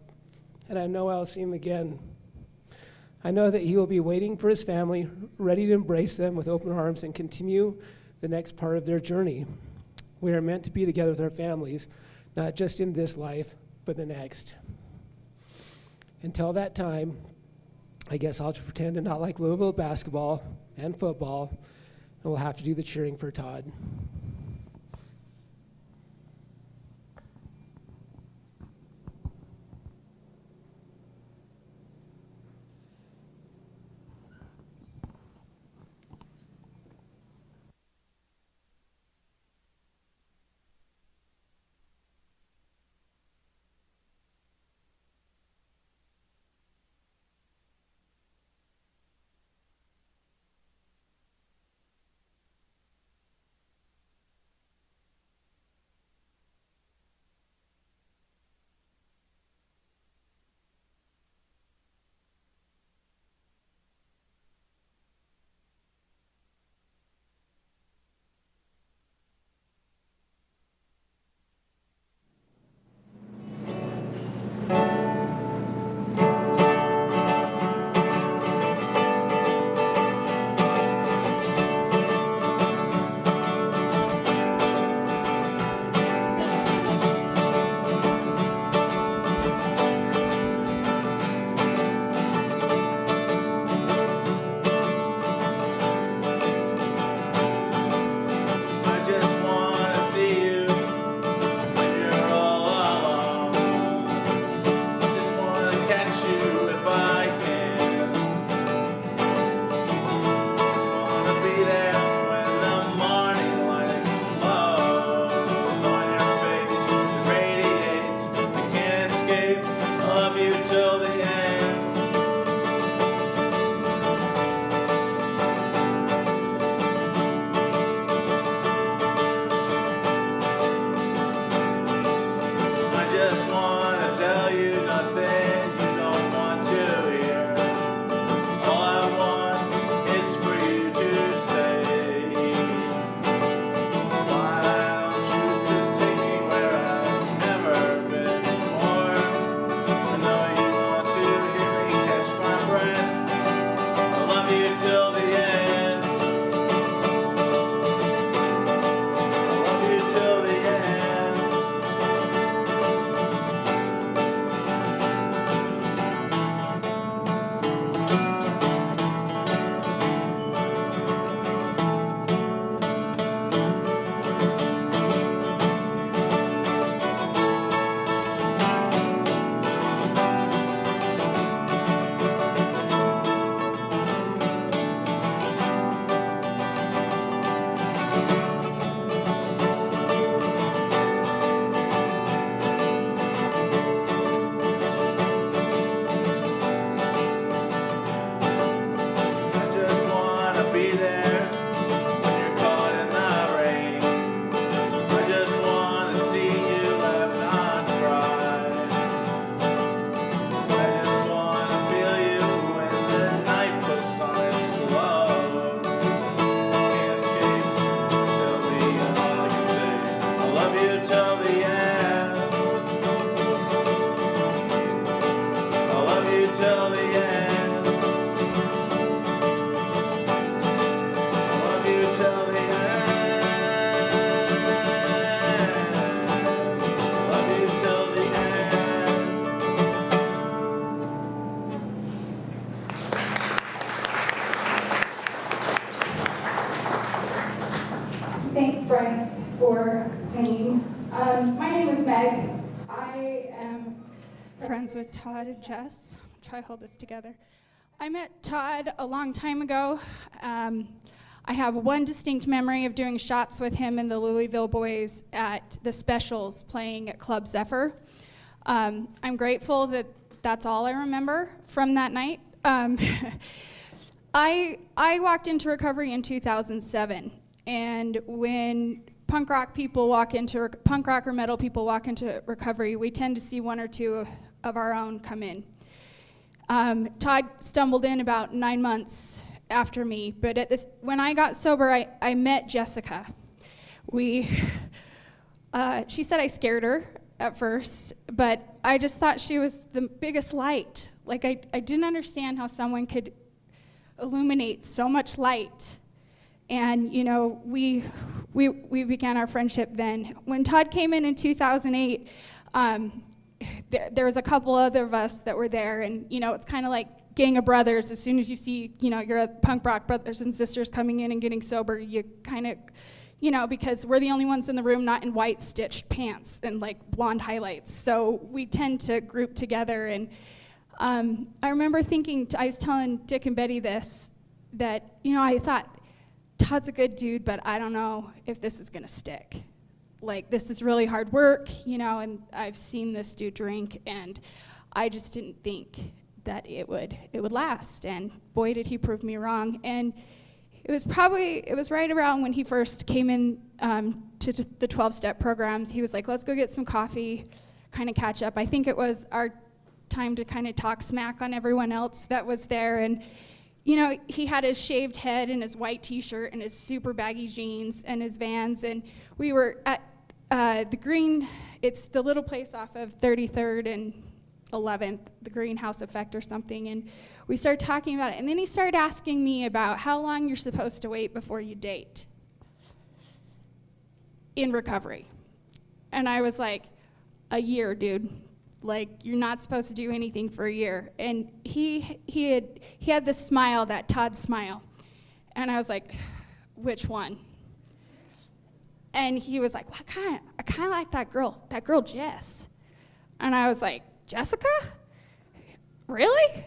and I know I'll see him again. I know that he will be waiting for his family, ready to embrace them with open arms and continue the next part of their journey. We are meant to be together with our families, not just in this life, but the next. Until that time, I guess I'll just pretend to not like Louisville basketball and football, and we'll have to do the cheering for Todd. Thanks, Bryce, for playing. My name is Meg. I am friends with Todd and Jess. I'll try to hold this together. I met Todd a long time ago. I have one distinct memory of doing shots with him and the Louisville boys at the Specials playing at Club Zephyr. I'm grateful that that's all I remember from that night. I walked into recovery in 2007, and when punk rock or metal people walk into recovery, we tend to see one or two of our own come in. Todd stumbled in about 9 months after me, but when I got sober, I met Jessica. She said I scared her at first, but I just thought she was the biggest light. Like, I didn't understand how someone could illuminate so much light. And, you know, we began our friendship then. When Todd came in 2008, there was a couple other of us that were there, and, you know, it's kind of like gang of brothers. As soon as you see, you know, your punk rock brothers and sisters coming in and getting sober, you kind of, you know, because we're the only ones in the room not in white stitched pants and like blonde highlights. So we tend to group together. And I remember thinking, I was telling Dick and Betty this, that, you know, I thought, Todd's a good dude, but I don't know if this is gonna stick. Like, this is really hard work, you know, and I've seen this dude drink, and I just didn't think that it would last. And boy, did he prove me wrong. And it was right around when he first came in to the 12-step programs. He was like, let's go get some coffee, kind of catch up. I think it was our time to kind of talk smack on everyone else that was there. And, you know, he had his shaved head and his white t-shirt and his super baggy jeans and his Vans. And we were at the Green, it's the little place off of 33rd and 11th, the Greenhouse Effect or something, and we started talking about it. And then he started asking me about how long you're supposed to wait before you date in recovery. And I was like, a year, dude. Like, you're not supposed to do anything for a year. And he had this smile, that Todd smile. And I was like, which one? And he was like, well, I kind of like that girl Jess. And I was like, Jessica? Really?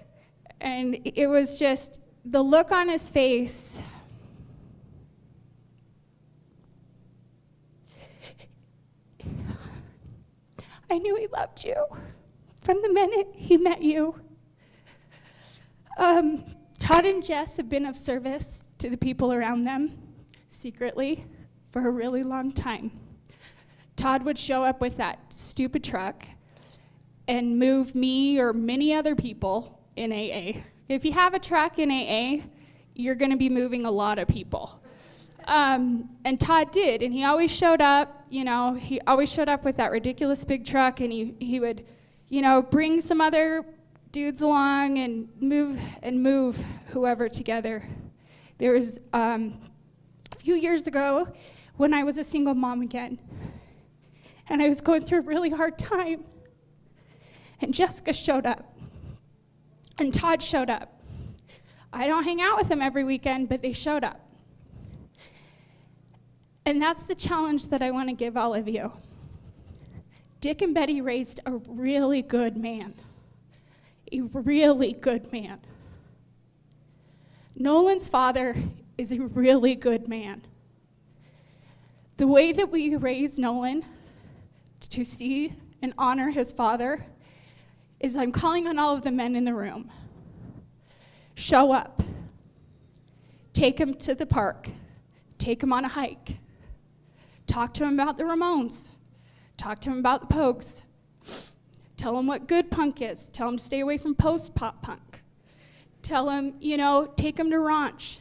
And it was just the look on his face. I knew he loved you from the minute he met you. Todd and Jess have been of service to the people around them secretly for a really long time. Todd would show up with that stupid truck and move me or many other people in AA. If you have a truck in AA, you're gonna be moving a lot of people. And Todd did, and he always showed up, you know, he always showed up with that ridiculous big truck, and he would, you know, bring some other dudes along and move whoever together. There was a few years ago when I was a single mom again, and I was going through a really hard time. And Jessica showed up, and Todd showed up. I don't hang out with them every weekend, but they showed up. And that's the challenge that I want to give all of you. Dick and Betty raised a really good man. A really good man. Nolan's father is a really good man. The way that we raised Nolan to see and honor his father is I'm calling on all of the men in the room. Show up. Take him to the park. Take him on a hike. Talk to him about the Ramones. Talk to him about the Pogues. Tell him what good punk is. Tell him to stay away from post-pop punk. Tell him, you know, take him to Ranch.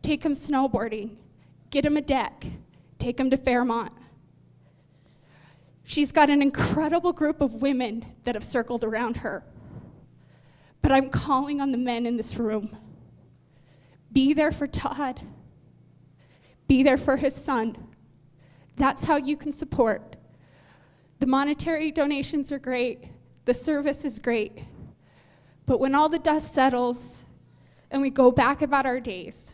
Take him snowboarding. Get him a deck. Take him to Fairmont. She's got an incredible group of women that have circled around her. But I'm calling on the men in this room. Be there for Todd. Be there for his son. That's how you can support. The monetary donations are great. The service is great. But when all the dust settles and we go back about our days,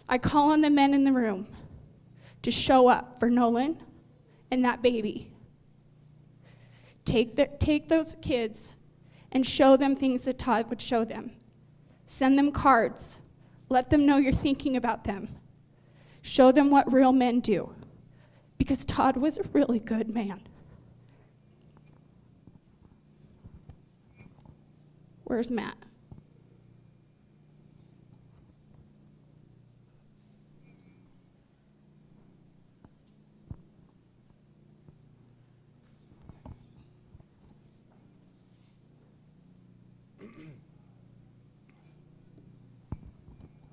I call on the men in the room. to show up for Nolan and that baby. Take those kids and show them things that Todd would show them. Send them cards. Let them know you're thinking about them. Show them what real men do, because Todd was a really good man. Where's Matt?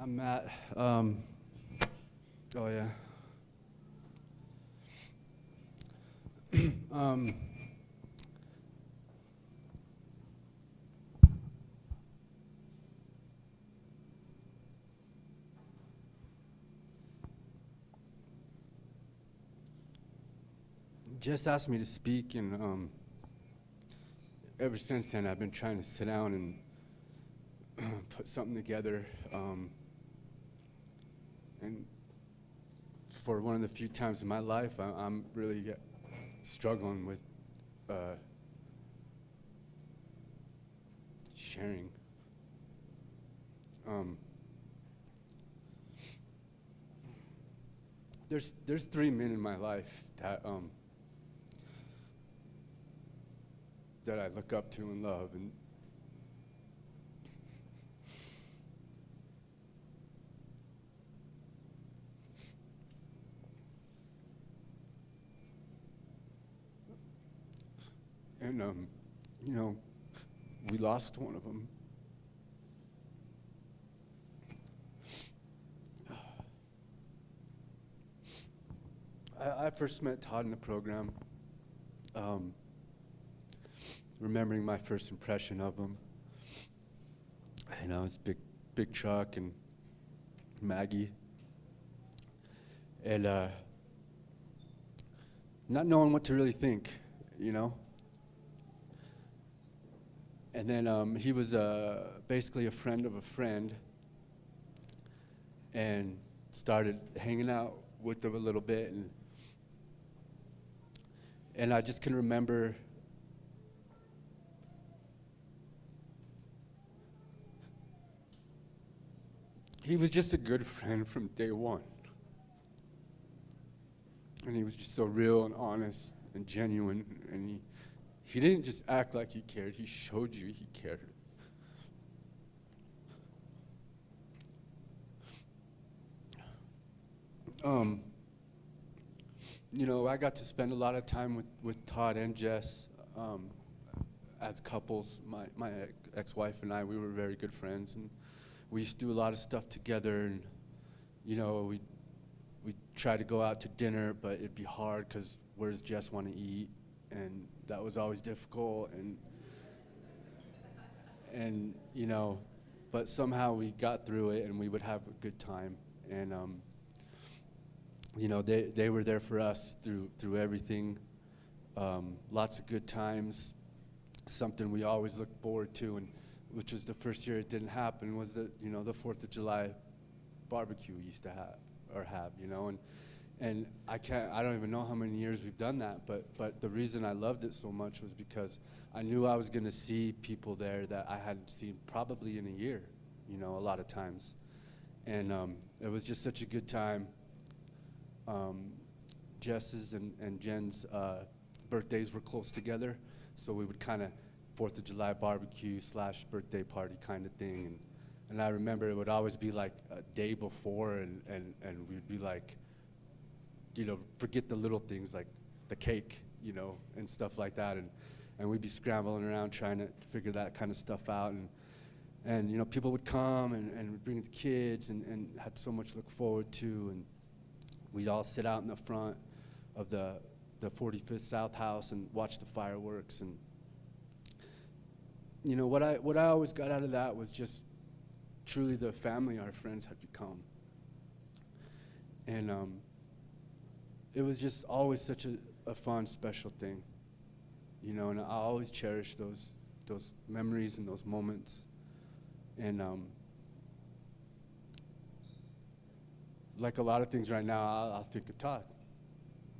I'm Matt. Oh yeah. Jess asked me to speak, and ever since then I've been trying to sit down and put something together. And for one of the few times in my life, I'm really struggling with sharing. There's 3 men in my life that that I look up to and love, and you know, we lost one of them. I first met Todd in the program, remembering my first impression of him. You know, his big truck and Maggie. And not knowing what to really think, you know? And then he was basically a friend of a friend, and started hanging out with them a little bit, and I just can remember he was just a good friend from day one. And he was just so real and honest and genuine, and he didn't just act like he cared, he showed you he cared. You know, I got to spend a lot of time with Todd and Jess as couples. My ex-wife and I, we were very good friends, and we used to do a lot of stuff together, and you know, we tried to go out to dinner, but it'd be hard because where does Jess want to eat? And that was always difficult, and you know, but somehow we got through it, and we would have a good time. And you know, they were there for us through everything. Lots of good times. Something we always looked forward to, and which was the first year it didn't happen, was the 4th of July barbecue we used to have, you know, and I don't even know how many years we've done that, but the reason I loved it so much was because I knew I was going to see people there that I hadn't seen probably in a year, you know, a lot of times. And it was just such a good time. Jess's and Jen's birthdays were close together, so we would kind of 4th of July barbecue / birthday party kind of thing. And I remember it would always be like a day before, and we'd be like, you know, forget the little things like the cake, you know, and stuff like that. And we'd be scrambling around trying to figure that kind of stuff out. And you know, people would come and we'd bring the kids and had so much to look forward to. And we'd all sit out in the front of the 45th South house and watch the fireworks. And you know, what I always got out of that was just truly the family our friends had become. And it was just always such a fun, special thing, you know, and I always cherish those memories and those moments. And like a lot of things right now, I'll think of Todd,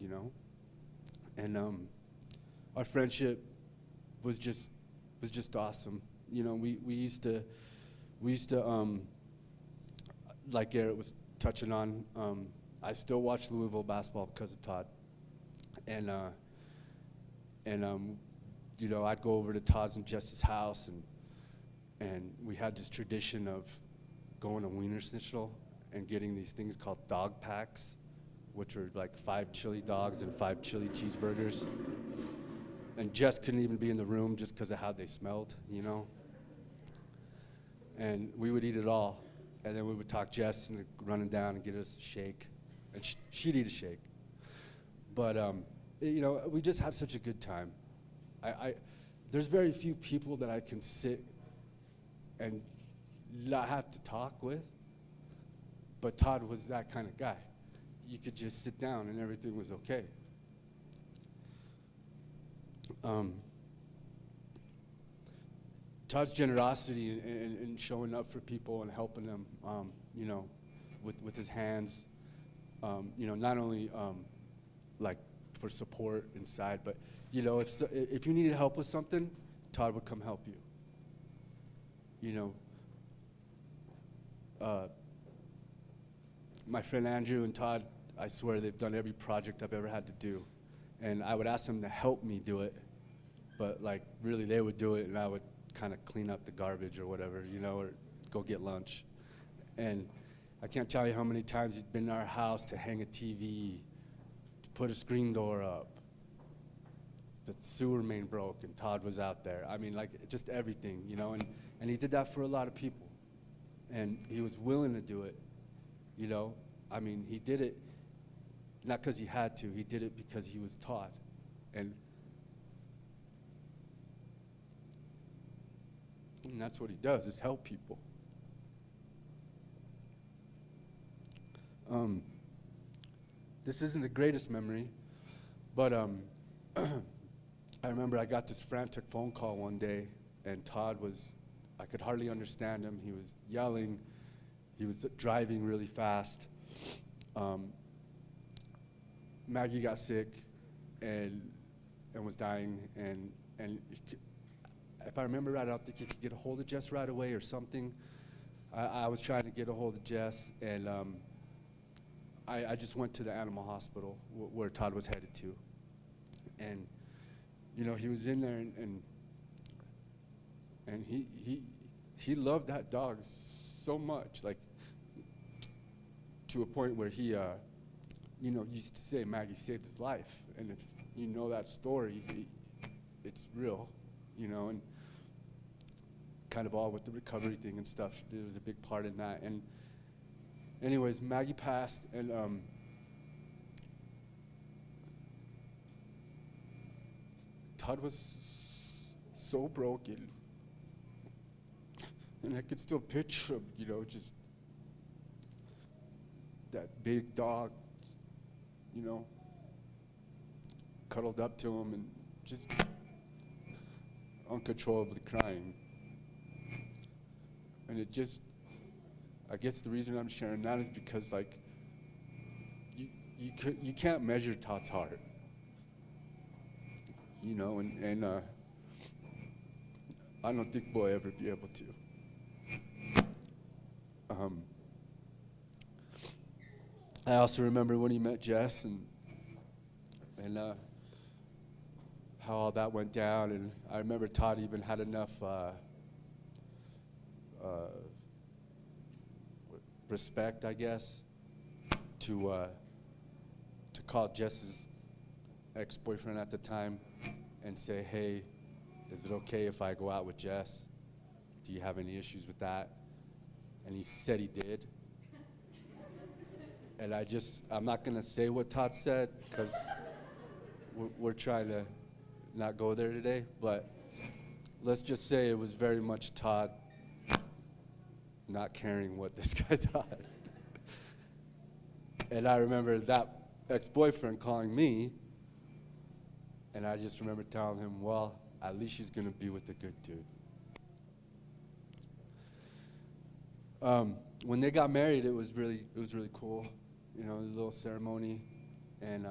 you know? And our friendship was just awesome. You know, we used to like Garrett was touching on, I still watch Louisville basketball because of Todd. And you know, I'd go over to Todd's and Jess's house, and we had this tradition of going to Wiener Schnitzel and getting these things called dog packs, which were like 5 chili dogs and 5 chili cheeseburgers. And Jess couldn't even be in the room just because of how they smelled, you know? And we would eat it all. And then we would talk Jess into running down and get us a shake. And she'd eat a shake. But, you know, we just had such a good time. There's very few people that I can sit and not have to talk with. But Todd was that kind of guy. You could just sit down and everything was okay. Todd's generosity in showing up for people and helping them, you know, with his hands, you know, not only like for support inside, but you know, if you needed help with something, Todd would come help you. You know, my friend Andrew and Todd, I swear they've done every project I've ever had to do, and I would ask them to help me do it, but like really they would do it, and I would kind of clean up the garbage or whatever, you know, or go get lunch. And I can't tell you how many times he's been in our house to hang a TV, to put a screen door up. The sewer main broke and Todd was out there. I mean, like just everything, you know, and he did that for a lot of people. And he was willing to do it, you know. I mean, he did it not because he had to, he did it because he was taught. And that's what he does, is help people. This isn't the greatest memory, but I remember I got this frantic phone call one day, and Todd was, I could hardly understand him. He was yelling. He was driving really fast. Maggie got sick and was dying, and if I remember right, I don't think he could get a hold of Jess right away or something. I was trying to get a hold of Jess, and I just went to the animal hospital where Todd was headed to. And, you know, he was in there, and he loved that dog so much, like to a point where he, you know, used to say Maggie saved his life. And if you know that story, it's real, you know, and kind of all with the recovery thing and stuff. There was a big part in that. And anyways, Maggie passed, and Todd was so broken. And I could still picture him, you know, just that big dog, you know, cuddled up to him and just uncontrollably crying. And it just, I guess the reason I'm sharing that is because, like, you can't measure Todd's heart, you know, and I don't think we'll ever be able to. I also remember when he met Jess and how all that went down, and I remember Todd even had enough respect, I guess, to call Jess's ex-boyfriend at the time and say, hey, is it okay if I go out with Jess? Do you have any issues with that? And he said he did. And I'm not gonna say what Todd said, because we're trying to not go there today, but let's just say it was very much Todd not caring what this guy thought. And I remember that ex-boyfriend calling me, and I just remember telling him, well, at least she's gonna be with a good dude. When they got married, it was really cool. a little ceremony, and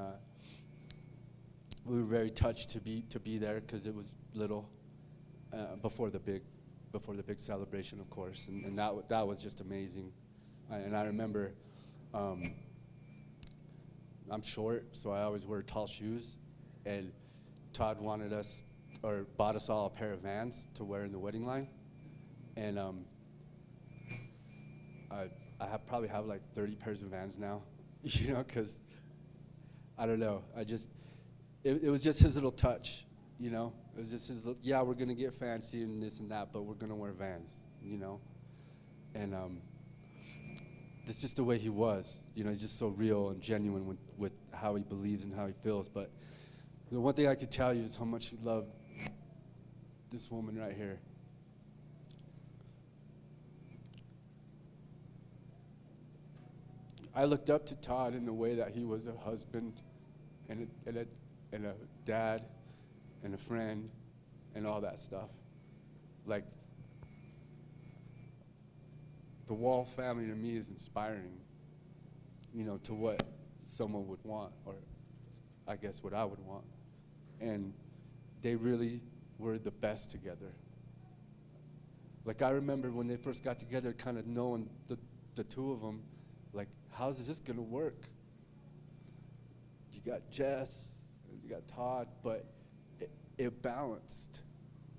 we were very touched to be there because it was little before the big celebration, of course, and that was just amazing. And I remember, I'm short, so I always wear tall shoes, and Todd bought us all a pair of Vans to wear in the wedding line, and I probably have like 30 pairs of Vans now, because I don't know. It was just his little touch, It was just his little, we're going to get fancy and this and that, but we're going to wear Vans, And that's just the way he was. He's just so real and genuine with how he believes and how he feels. But the one thing I could tell you is how much he loved this woman right here. I looked up to Todd in the way that he was a husband and a dad and a friend and all that stuff. Like, the Wahl family to me is inspiring, to what someone would want, or I guess what I would want. And they really were the best together. Like, I remember when they first got together, kind of knowing the two of them, like, how's this going to work? You got Jess, and you got Todd, but it balanced.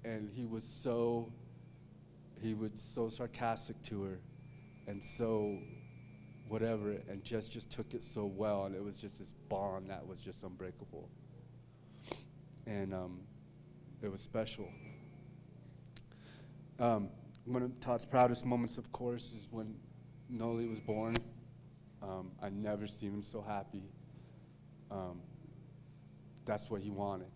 And he was so sarcastic to her, and so whatever, and Jess just took it so well, and it was just this bond that was just unbreakable. And it was special. One of Todd's proudest moments, of course, is when Noli was born. I've never seen him so happy. That's what he wanted.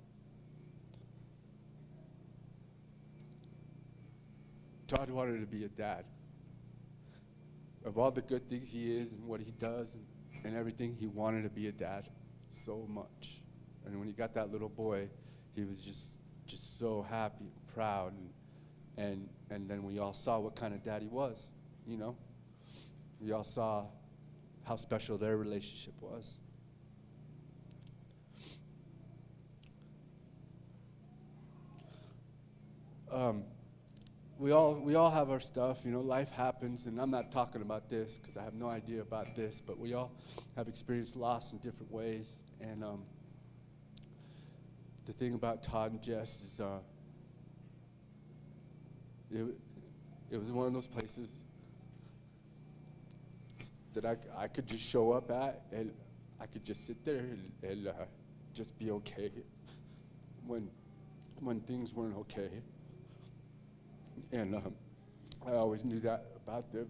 Todd wanted to be a dad. Of all the good things he is and what he does and everything, he wanted to be a dad so much. And when he got that little boy, he was just so happy and proud. And then we all saw what kind of dad he was, We all saw how special their relationship was. We all have our stuff, life happens, and I'm not talking about this because I have no idea about this, but we all have experienced loss in different ways. And the thing about Todd and Jess is it was one of those places that I could just show up at, and I could just sit there and just be okay when things weren't okay. And I always knew that about them.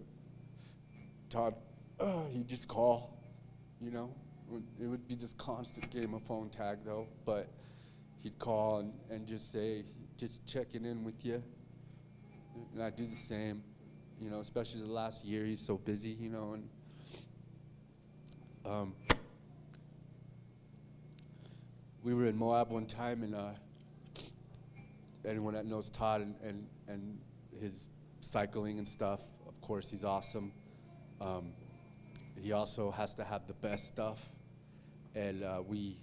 Todd, he'd just call, It would be this constant game of phone tag, though, but he'd call and just say, just checking in with you. And I'd do the same, especially the last year. He's so busy, and we were in Moab one time, and anyone that knows Todd and his cycling and stuff, of course, he's awesome. He also has to have the best stuff. And we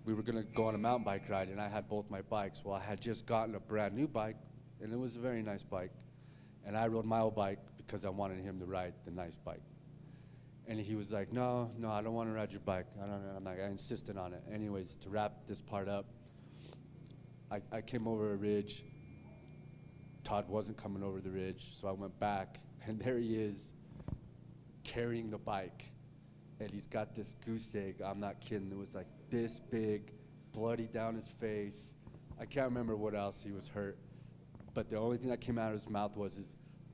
were going to go on a mountain bike ride, and I had both my bikes. Well, I had just gotten a brand new bike, and it was a very nice bike. And I rode my old bike because I wanted him to ride the nice bike. And he was like, no, I don't want to ride your bike. I'm like, I insisted on it. Anyways, to wrap this part up, I came over a ridge. Todd wasn't coming over the ridge, so I went back, and there he is carrying the bike. And he's got this goose egg, I'm not kidding, it was like this big, bloody down his face. I can't remember what else he was hurt, but the only thing that came out of his mouth was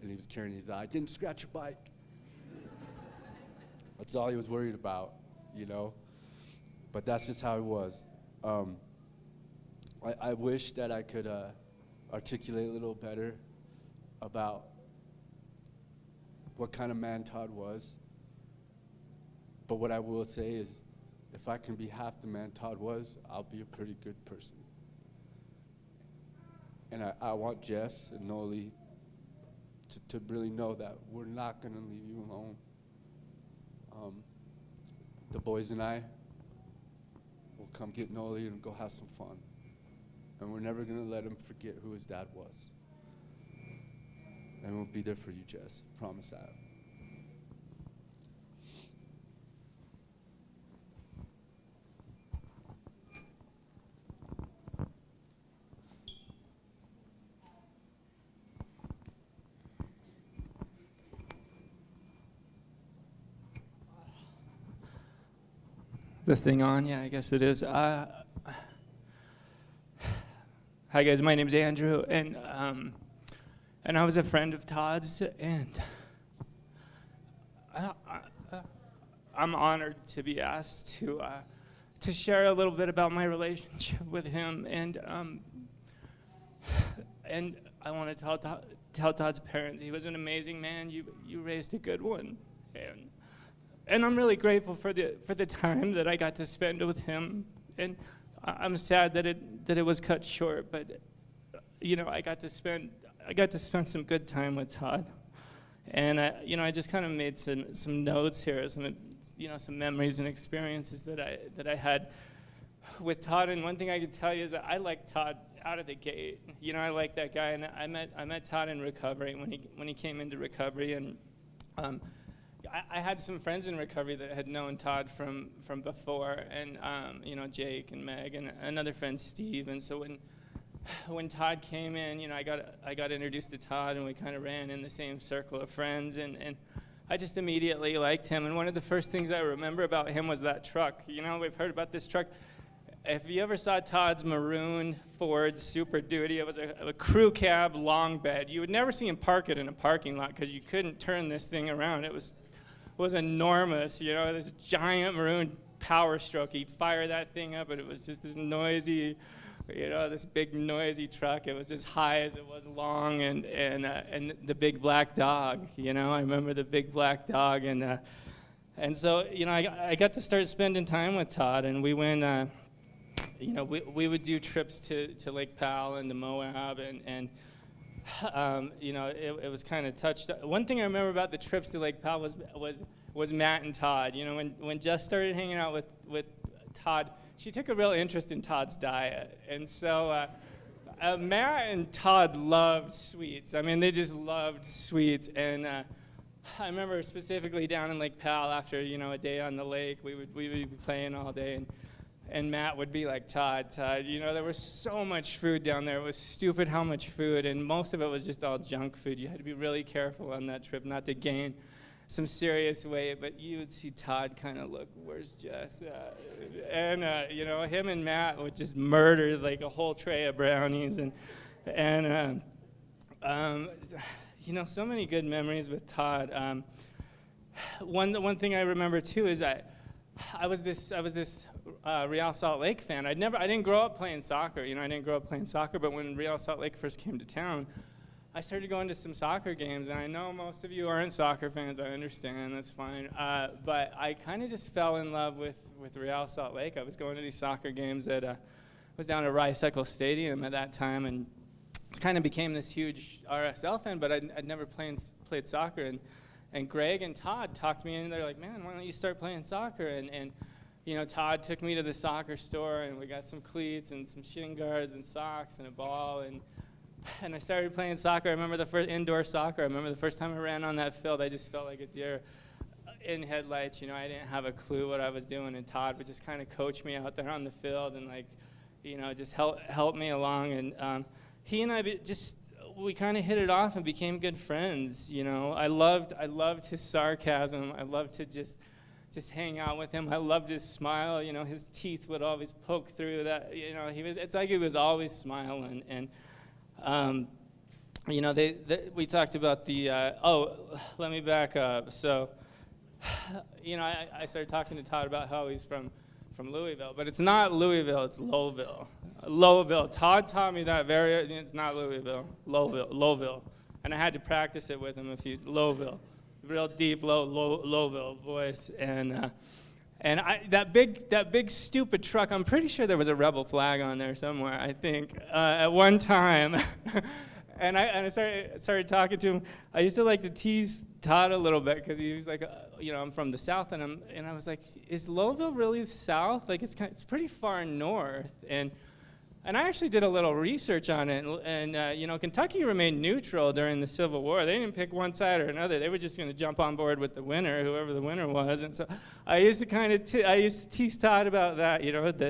and he was carrying his eye, I didn't scratch your bike. That's all he was worried about, But that's just how he was. I wish that I could articulate a little better about what kind of man Todd was. But what I will say is, if I can be half the man Todd was, I'll be a pretty good person. And I want Jess and Noli to really know that we're not going to leave you alone. the boys and I will come get Noli and go have some fun. And we're never going to let him forget who his dad was. And we'll be there for you, Jess. Promise that. This thing on? Yeah, I guess it is. Hi guys, my name's Andrew, and I was a friend of Todd's, and I'm honored to be asked to share a little bit about my relationship with him, and I want to tell Todd's parents he was an amazing man. You raised a good one, and I'm really grateful for the time that I got to spend with him, and I'm sad that it was cut short, but I got to spend some good time with Todd, and I just kind of made some notes here, some memories and experiences that I had with Todd. And one thing I could tell you is that I like Todd out of the gate. I like that guy, and I met Todd in recovery when he came into recovery, and I had some friends in recovery that had known Todd from before, and Jake and Meg and another friend Steve. And so when Todd came in, I got introduced to Todd, and we kind of ran in the same circle of friends, and I just immediately liked him. And one of the first things I remember about him was that truck. We've heard about this truck. If you ever saw Todd's maroon Ford Super Duty, it was a crew cab long bed. You would never see him park it in a parking lot because you couldn't turn this thing around. It was enormous, this giant maroon Power Stroke. He'd fire that thing up, and it was just this noisy, this big noisy truck. It was as high as it was long, and the big black dog. I remember the big black dog, and so I got to start spending time with Todd, and we went. We would do trips to Lake Powell and to Moab, and it was kind of touched. One thing I remember about the trips to Lake Powell was Matt and Todd. When Jess started hanging out with Todd, she took a real interest in Todd's diet, and so Matt and Todd loved sweets. I mean, they just loved sweets, and I remember specifically down in Lake Powell after a day on the lake, we would be playing all day, and Matt would be like, Todd, there was so much food down there. It was stupid how much food, and most of it was just all junk food. You had to be really careful on that trip not to gain some serious weight, but you would see Todd kind of look, where's Jess at? And, him and Matt would just murder like a whole tray of brownies, and so many good memories with Todd. One thing I remember too is I was this Real Salt Lake fan. I didn't grow up playing soccer. I didn't grow up playing soccer, but when Real Salt Lake first came to town, I started going to some soccer games, and I know most of you aren't soccer fans. I understand, that's fine. But I kind of just fell in love with Real Salt Lake. I was going to these soccer games that was down at Rice-Eccles Stadium at that time, and it kind of became this huge RSL fan, but I'd never played soccer. And Greg and Todd talked me in, and they're like, man, why don't you start playing soccer? And Todd took me to the soccer store, and we got some cleats and some shin guards and socks and a ball, and I started playing soccer. I remember the first indoor soccer. I remember the first time I ran on that field, I just felt like a deer in headlights. I didn't have a clue what I was doing, and Todd would just kind of coach me out there on the field and just help me along. And he and I we kind of hit it off and became good friends. I loved his sarcasm. I loved to just hang out with him. I loved his smile. His teeth would always poke through that. It's like he was always smiling. And we talked about let me back up. So, I started talking to Todd about how he's from Louisville, but it's not Louisville, it's Lowville. Lowville. Todd taught me that it's not Louisville, Lowville. And I had to practice it with him Lowville. Real deep, Lowville voice. And that big stupid truck, I'm pretty sure there was a rebel flag on there somewhere, I think, at one time. And I started talking to him. I used to like to tease Todd a little bit because he was like, I'm from the South, and I was like, is Lowville really South? Like it's pretty far north. And I actually did a little research on it, and Kentucky remained neutral during the Civil War. They didn't pick one side or another. They were just going to jump on board with the winner, whoever the winner was. And so I used to tease Todd about that.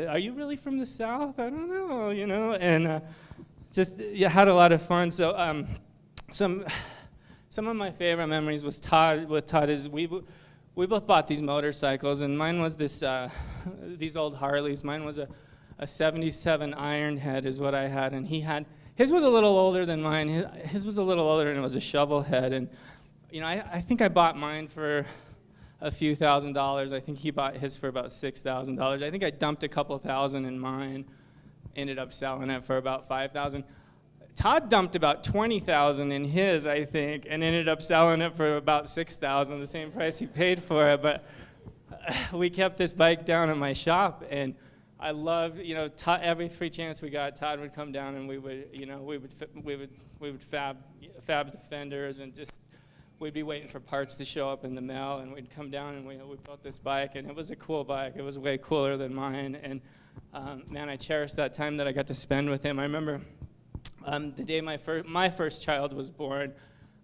Are you really from the South? I don't know. And had a lot of fun. So some of my favorite memories with Todd is we both bought these motorcycles, and mine was these old Harleys. Mine was a 77 Ironhead is what I had, and his was a little older than mine. His was a little older, and it was a shovel head. And I think I bought mine for a few $1,000s. I think he bought his for about $6,000. I think I dumped a couple thousand in mine, ended up selling it for about $5,000. Todd dumped about $20,000 in his, I think, and ended up selling it for about $6,000, the same price he paid for it. But we kept this bike down at my shop, and I love, every free chance we got, Todd would come down and we would fab the fenders, and we'd be waiting for parts to show up in the mail, and we'd come down and we built this bike, and it was a cool bike. It was way cooler than mine, and man, I cherished that time that I got to spend with him. I remember the day my first child was born,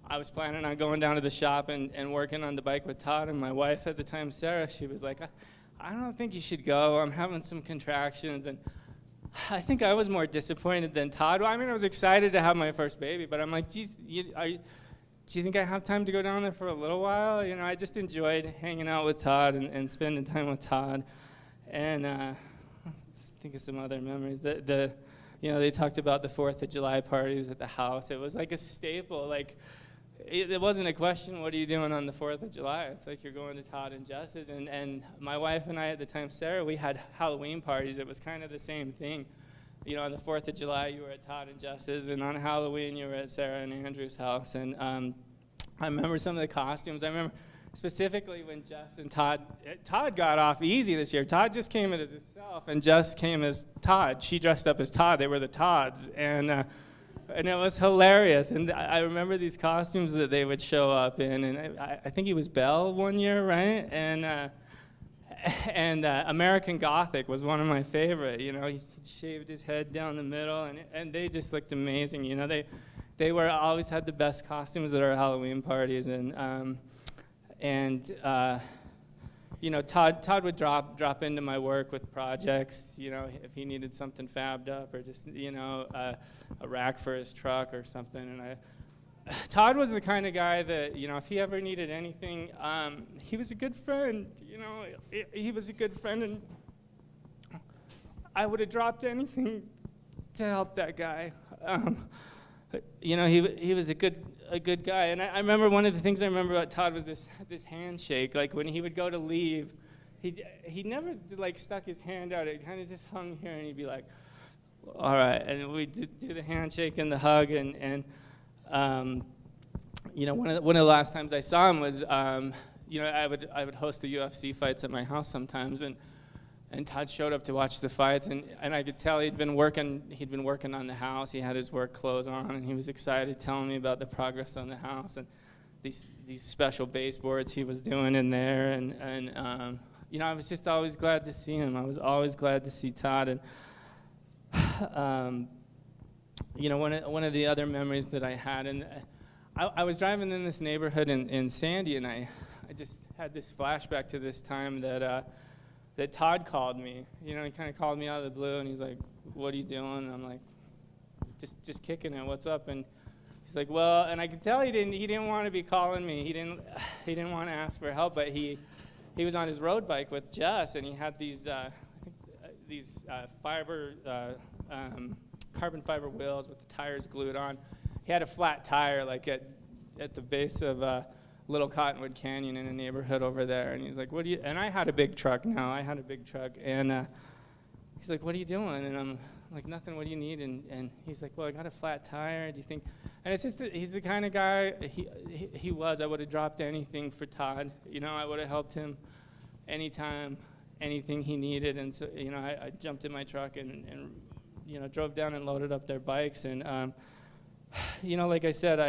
I was planning on going down to the shop and working on the bike with Todd, and my wife at the time, Sarah, she was like, I don't think you should go. I'm having some contractions. And I think I was more disappointed than Todd. Well, I mean, I was excited to have my first baby, but I'm like, geez, do you think I have time to go down there for a little while? I just enjoyed hanging out with Todd and spending time with Todd. And think of some other memories. They talked about the 4th of July parties at the house. It was like a staple. Like, it wasn't a question, what are you doing on the 4th of July? It's like you're going to Todd and Jess's. And my wife and I at the time, Sarah, we had Halloween parties. It was kind of the same thing. On the 4th of July, you were at Todd and Jess's, and on Halloween, you were at Sarah and Andrew's house. And I remember some of the costumes. I remember specifically when Jess and Todd got off easy this year. Todd just came as himself, and Jess came as Todd. She dressed up as Todd. They were the Todds. And it was hilarious. And I remember these costumes that they would show up in. And I think he was Belle one year, right? And American Gothic was one of my favorite. He shaved his head down the middle, and they just looked amazing. They always had the best costumes at our Halloween parties. Todd would drop into my work with projects, if he needed something fabbed up, or just, a rack for his truck or something. And Todd was the kind of guy that, if he ever needed anything, he was a good friend, he was a good friend, and I would have dropped anything to help that guy. He was a good guy. And I remember one of the things I remember about Todd was this handshake. Like, when he would go to leave, he never stuck his hand out. It kind of just hung here, and he'd be like, all right. And we'd do the handshake and the hug. And one of the last times I saw him was, I would host the UFC fights at my house sometimes, and Todd showed up to watch the fights, and I could tell he'd been working on the house. He had his work clothes on, and he was excited, telling me about the progress on the house and these special baseboards he was doing in there. And I was just always glad to see him. I was always glad to see Todd. And one of the other memories that I had, and I was driving in this neighborhood in Sandy, and I just had this flashback to this time that Todd called me. He kind of called me out of the blue, and he's like, what are you doing? And I'm like, just kicking it, what's up? And he's like, well, and I could tell he didn't want to be calling me. He didn't want to ask for help, but he was on his road bike with Jess, and he had these carbon fiber wheels with the tires glued on. He had a flat tire like at the base of Little Cottonwood Canyon in a neighborhood over there, and he's like, what do you, and I had a big truck now, and he's like, what are you doing? And I'm like, nothing, what do you need? And he's like, well, I got a flat tire, do you think, and it's just he's the kind of guy, I would have dropped anything for Todd, I would have helped him anytime, anything he needed. And so, I jumped in my truck and drove down and loaded up their bikes. And like I said,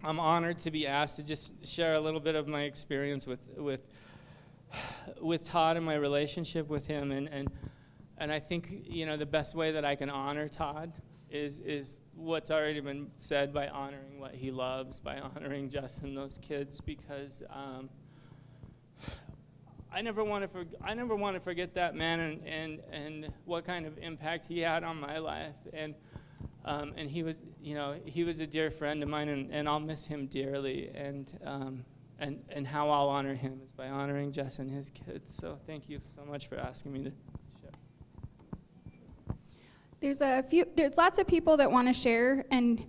I'm honored to be asked to just share a little bit of my experience with Todd and my relationship with him, and I think the best way that I can honor Todd is what's already been said, by honoring what he loves, by honoring Justin, those kids, because I never want to forget that man and what kind of impact he had on my life, and he was a dear friend of mine, and I'll miss him dearly, and how I'll honor him is by honoring Jess and his kids. So thank you so much for asking me to share. There's lots of people that want to share, and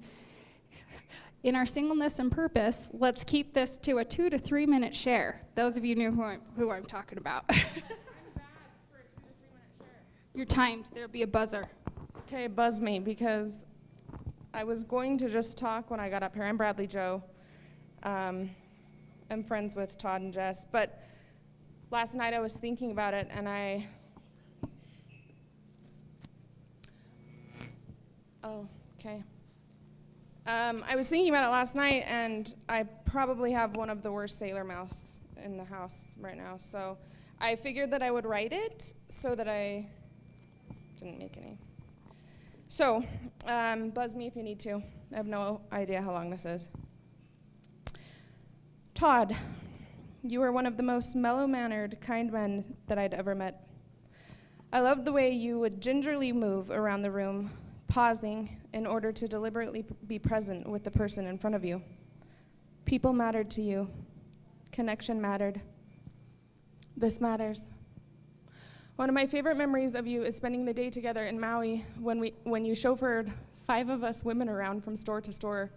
in our singleness and purpose, let's keep this to a 2 to 3 minute share. Those of you know who I'm talking about. I'm bad for a 2 to 3 minute share. You're timed. There'll be a buzzer. Okay, buzz me, because I was going to just talk when I got up here. I'm Bradley Joe. I'm friends with Todd and Jess, but last night I was thinking about it, and I was thinking about it last night, and I probably have one of the worst sailor mouths in the house right now, so I figured that I would write it so that I didn't make any. So, buzz me if you need to. I have no idea how long this is. Todd, you are one of the most mellow-mannered, kind men that I'd ever met. I loved the way you would gingerly move around the room, pausing in order to deliberately be present with the person in front of you. People mattered to you. Connection mattered. This matters. One of my favorite memories of you is spending the day together in Maui when you chauffeured 5 of us women around from store to store.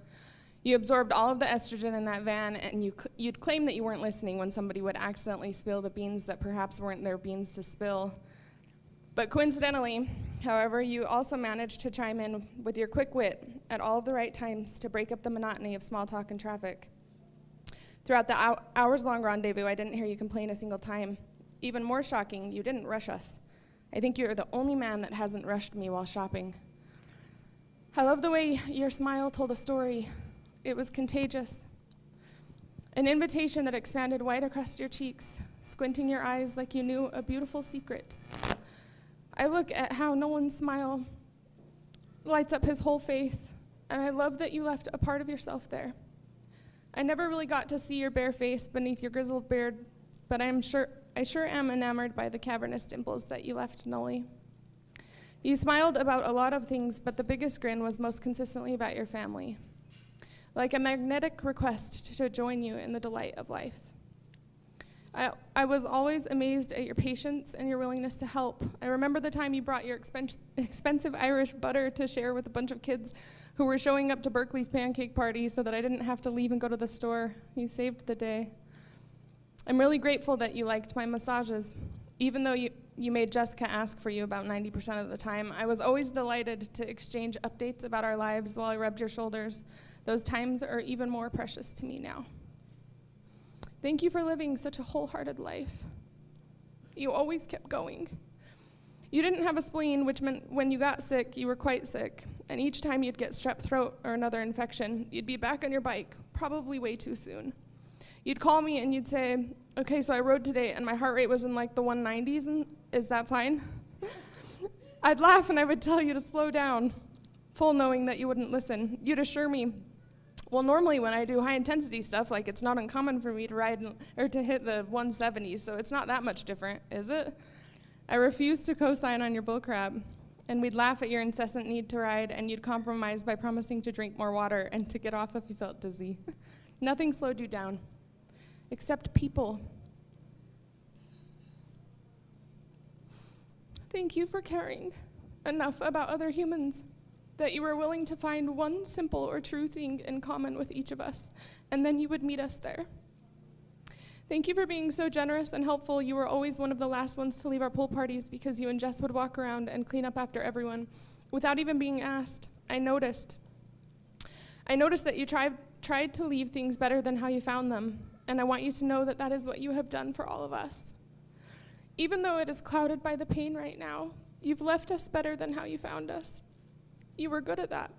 You absorbed all of the estrogen in that van, and you'd claim that you weren't listening when somebody would accidentally spill the beans that perhaps weren't their beans to spill. But coincidentally, however, you also managed to chime in with your quick wit at all of the right times to break up the monotony of small talk and traffic. Throughout the hours-long rendezvous, I didn't hear you complain a single time. Even more shocking, you didn't rush us. I think you're the only man that hasn't rushed me while shopping. I love the way your smile told a story. It was contagious. An invitation that expanded wide across your cheeks, squinting your eyes like you knew a beautiful secret. I look at how Nolan's smile lights up his whole face, and I love that you left a part of yourself there. I never really got to see your bare face beneath your grizzled beard, but I sure am enamored by the cavernous dimples that you left, Nolly. You smiled about a lot of things, but the biggest grin was most consistently about your family, like a magnetic request to join you in the delight of life. I was always amazed at your patience and your willingness to help. I remember the time you brought your expensive Irish butter to share with a bunch of kids who were showing up to Berkeley's pancake party so that I didn't have to leave and go to the store. You saved the day. I'm really grateful that you liked my massages. Even though you made Jessica ask for you about 90% of the time, I was always delighted to exchange updates about our lives while I rubbed your shoulders. Those times are even more precious to me now. Thank you for living such a wholehearted life. You always kept going. You didn't have a spleen, which meant when you got sick, you were quite sick. And each time you'd get strep throat or another infection, you'd be back on your bike, probably way too soon. You'd call me and you'd say, okay, so I rode today and my heart rate was in like the 190s, and is that fine? I'd laugh and I would tell you to slow down, full knowing that you wouldn't listen. You'd assure me, well, normally when I do high intensity stuff, like it's not uncommon for me to ride or to hit the 170s, so it's not that much different, is it? I refused to co-sign on your bullcrap, and we'd laugh at your incessant need to ride, and you'd compromise by promising to drink more water and to get off if you felt dizzy. Nothing slowed you down, except people. Thank you for caring enough about other humans that you were willing to find one simple or true thing in common with each of us, and then you would meet us there. Thank you for being so generous and helpful. You were always one of the last ones to leave our pool parties because you and Jess would walk around and clean up after everyone without even being asked. I noticed that you tried to leave things better than how you found them, and I want you to know that that is what you have done for all of us. Even though it is clouded by the pain right now, you've left us better than how you found us. You were good at that.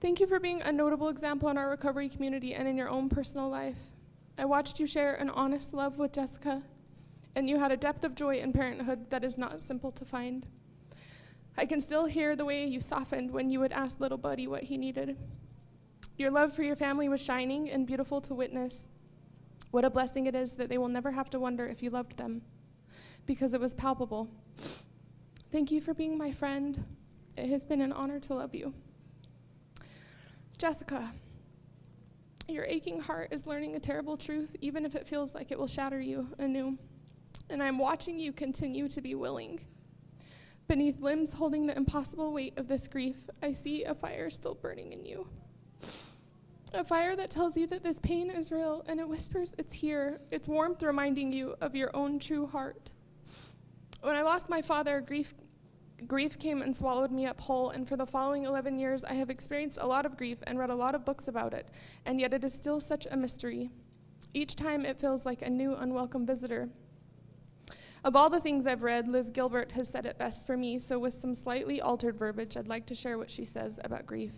Thank you for being a notable example in our recovery community and in your own personal life. I watched you share an honest love with Jessica, and you had a depth of joy in parenthood that is not simple to find. I can still hear the way you softened when you would ask little Buddy what he needed. Your love for your family was shining and beautiful to witness. What a blessing it is that they will never have to wonder if you loved them, because it was palpable. Thank you for being my friend. It has been an honor to love you. Jessica, your aching heart is learning a terrible truth, even if it feels like it will shatter you anew. And I'm watching you continue to be willing. Beneath limbs holding the impossible weight of this grief, I see a fire still burning in you. A fire that tells you that this pain is real, and it whispers it's here, its warmth reminding you of your own true heart. When I lost my father, grief came and swallowed me up whole, and for the following 11 years, I have experienced a lot of grief and read a lot of books about it, and yet it is still such a mystery. Each time it feels like a new, unwelcome visitor. Of all the things I've read, Liz Gilbert has said it best for me, so with some slightly altered verbiage, I'd like to share what she says about grief.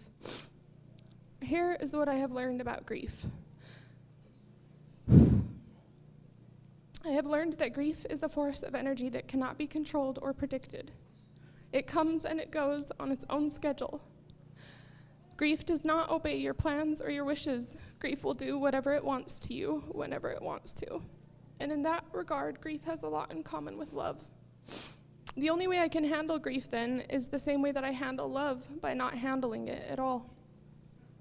Here is what I have learned about grief. I have learned that grief is a force of energy that cannot be controlled or predicted. It comes and it goes on its own schedule. Grief does not obey your plans or your wishes. Grief will do whatever it wants to you, whenever it wants to. And in that regard, grief has a lot in common with love. The only way I can handle grief, then, is the same way that I handle love, by not handling it at all.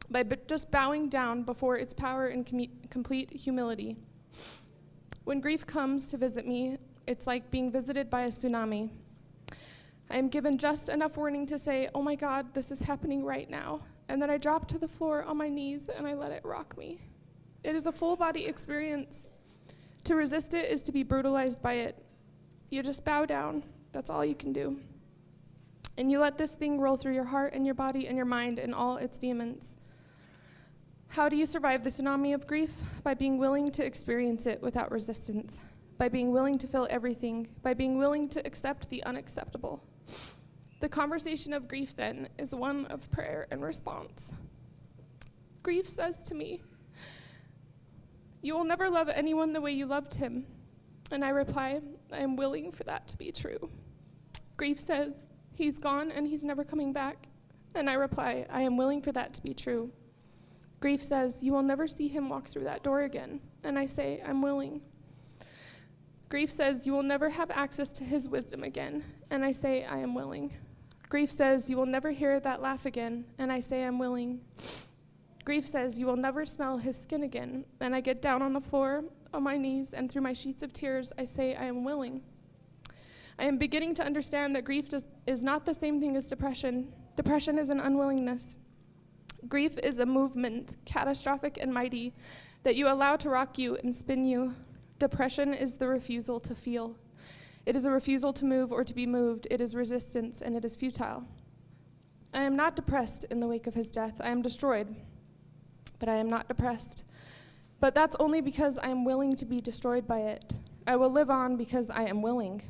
By just bowing down before its power in complete humility. When grief comes to visit me, it's like being visited by a tsunami. I am given just enough warning to say, oh my God, this is happening right now. And then I drop to the floor on my knees and I let it rock me. It is a full body experience. To resist it is to be brutalized by it. You just bow down. That's all you can do. And you let this thing roll through your heart and your body and your mind in all its vehemence. How do you survive the tsunami of grief? By being willing to experience it without resistance. By being willing to feel everything. By being willing to accept the unacceptable. The conversation of grief, then, is one of prayer and response. Grief says to me, you will never love anyone the way you loved him. And I reply, I am willing for that to be true. Grief says, he's gone and he's never coming back. And I reply, I am willing for that to be true. Grief says, you will never see him walk through that door again. And I say, I'm willing. Grief says, you will never have access to his wisdom again. And I say, I am willing. Grief says, you will never hear that laugh again. And I say, I'm willing. Grief says, you will never smell his skin again. And I get down on the floor, on my knees, and through my sheets of tears, I say, I am willing. I am beginning to understand that grief is not the same thing as depression. Depression is an unwillingness. Grief is a movement, catastrophic and mighty, that you allow to rock you and spin you. Depression is the refusal to feel. It is a refusal to move or to be moved. It is resistance, and it is futile. I am not depressed in the wake of his death. I am destroyed. But I am not depressed. But that's only because I am willing to be destroyed by it. I will live on because I am willing.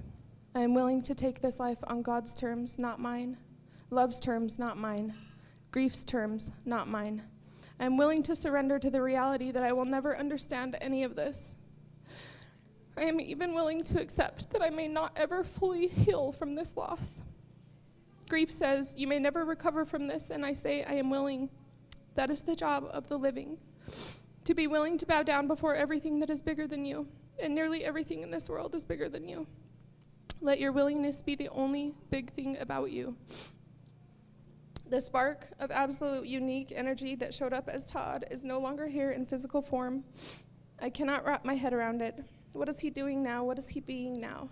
I am willing to take this life on God's terms, not mine. Love's terms, not mine. Grief's terms, not mine. I am willing to surrender to the reality that I will never understand any of this. I am even willing to accept that I may not ever fully heal from this loss. Grief says, you may never recover from this, and I say, I am willing. That is the job of the living. To be willing to bow down before everything that is bigger than you, and nearly everything in this world is bigger than you. Let your willingness be the only big thing about you. The spark of absolute unique energy that showed up as Todd is no longer here in physical form. I cannot wrap my head around it. What is he doing now? What is he being now?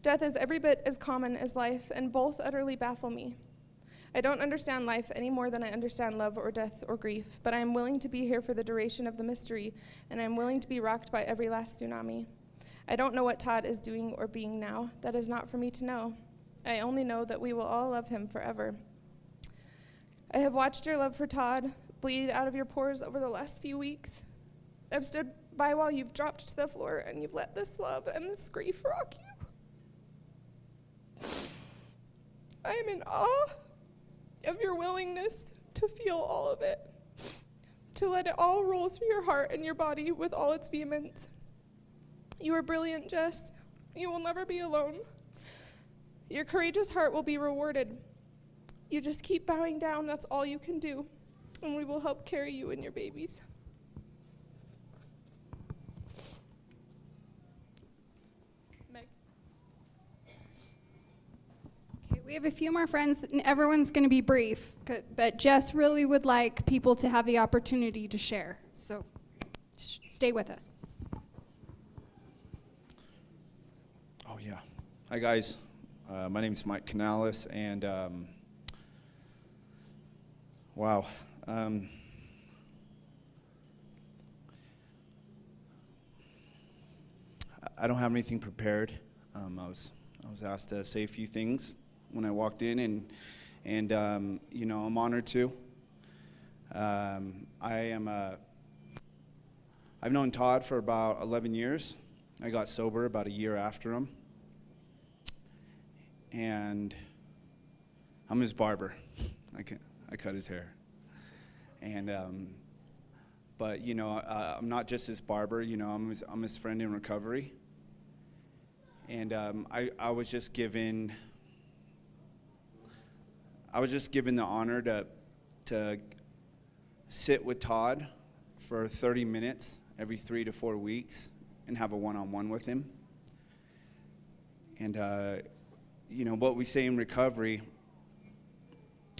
Death is every bit as common as life, and both utterly baffle me. I don't understand life any more than I understand love or death or grief, but I am willing to be here for the duration of the mystery, and I am willing to be rocked by every last tsunami. I don't know what Todd is doing or being now. That is not for me to know. I only know that we will all love him forever. I have watched your love for Todd bleed out of your pores over the last few weeks. I've stood by while you've dropped to the floor and you've let this love and this grief rock you. I am in awe of your willingness to feel all of it, to let it all roll through your heart and your body with all its vehemence. You are brilliant, Jess. You will never be alone. Your courageous heart will be rewarded. You just keep bowing down, that's all you can do, and we will help carry you and your babies. Meg. Okay, we have a few more friends, and everyone's going to be brief, but Jess really would like people to have the opportunity to share, so stay with us. Oh, yeah. Hi, guys. My name is Mike Canales, and wow. I don't have anything prepared. I was asked to say a few things when I walked in, and you know, I'm honored to. I've known Todd for about 11 years. I got sober about a year after him. And I'm his barber. I cut his hair. And but you know, I'm not just his barber. You know, I'm his friend in recovery. And I was just given the honor to sit with Todd for 30 minutes every 3 to 4 weeks and have a one-on-one with him. And you know, what we say in recovery,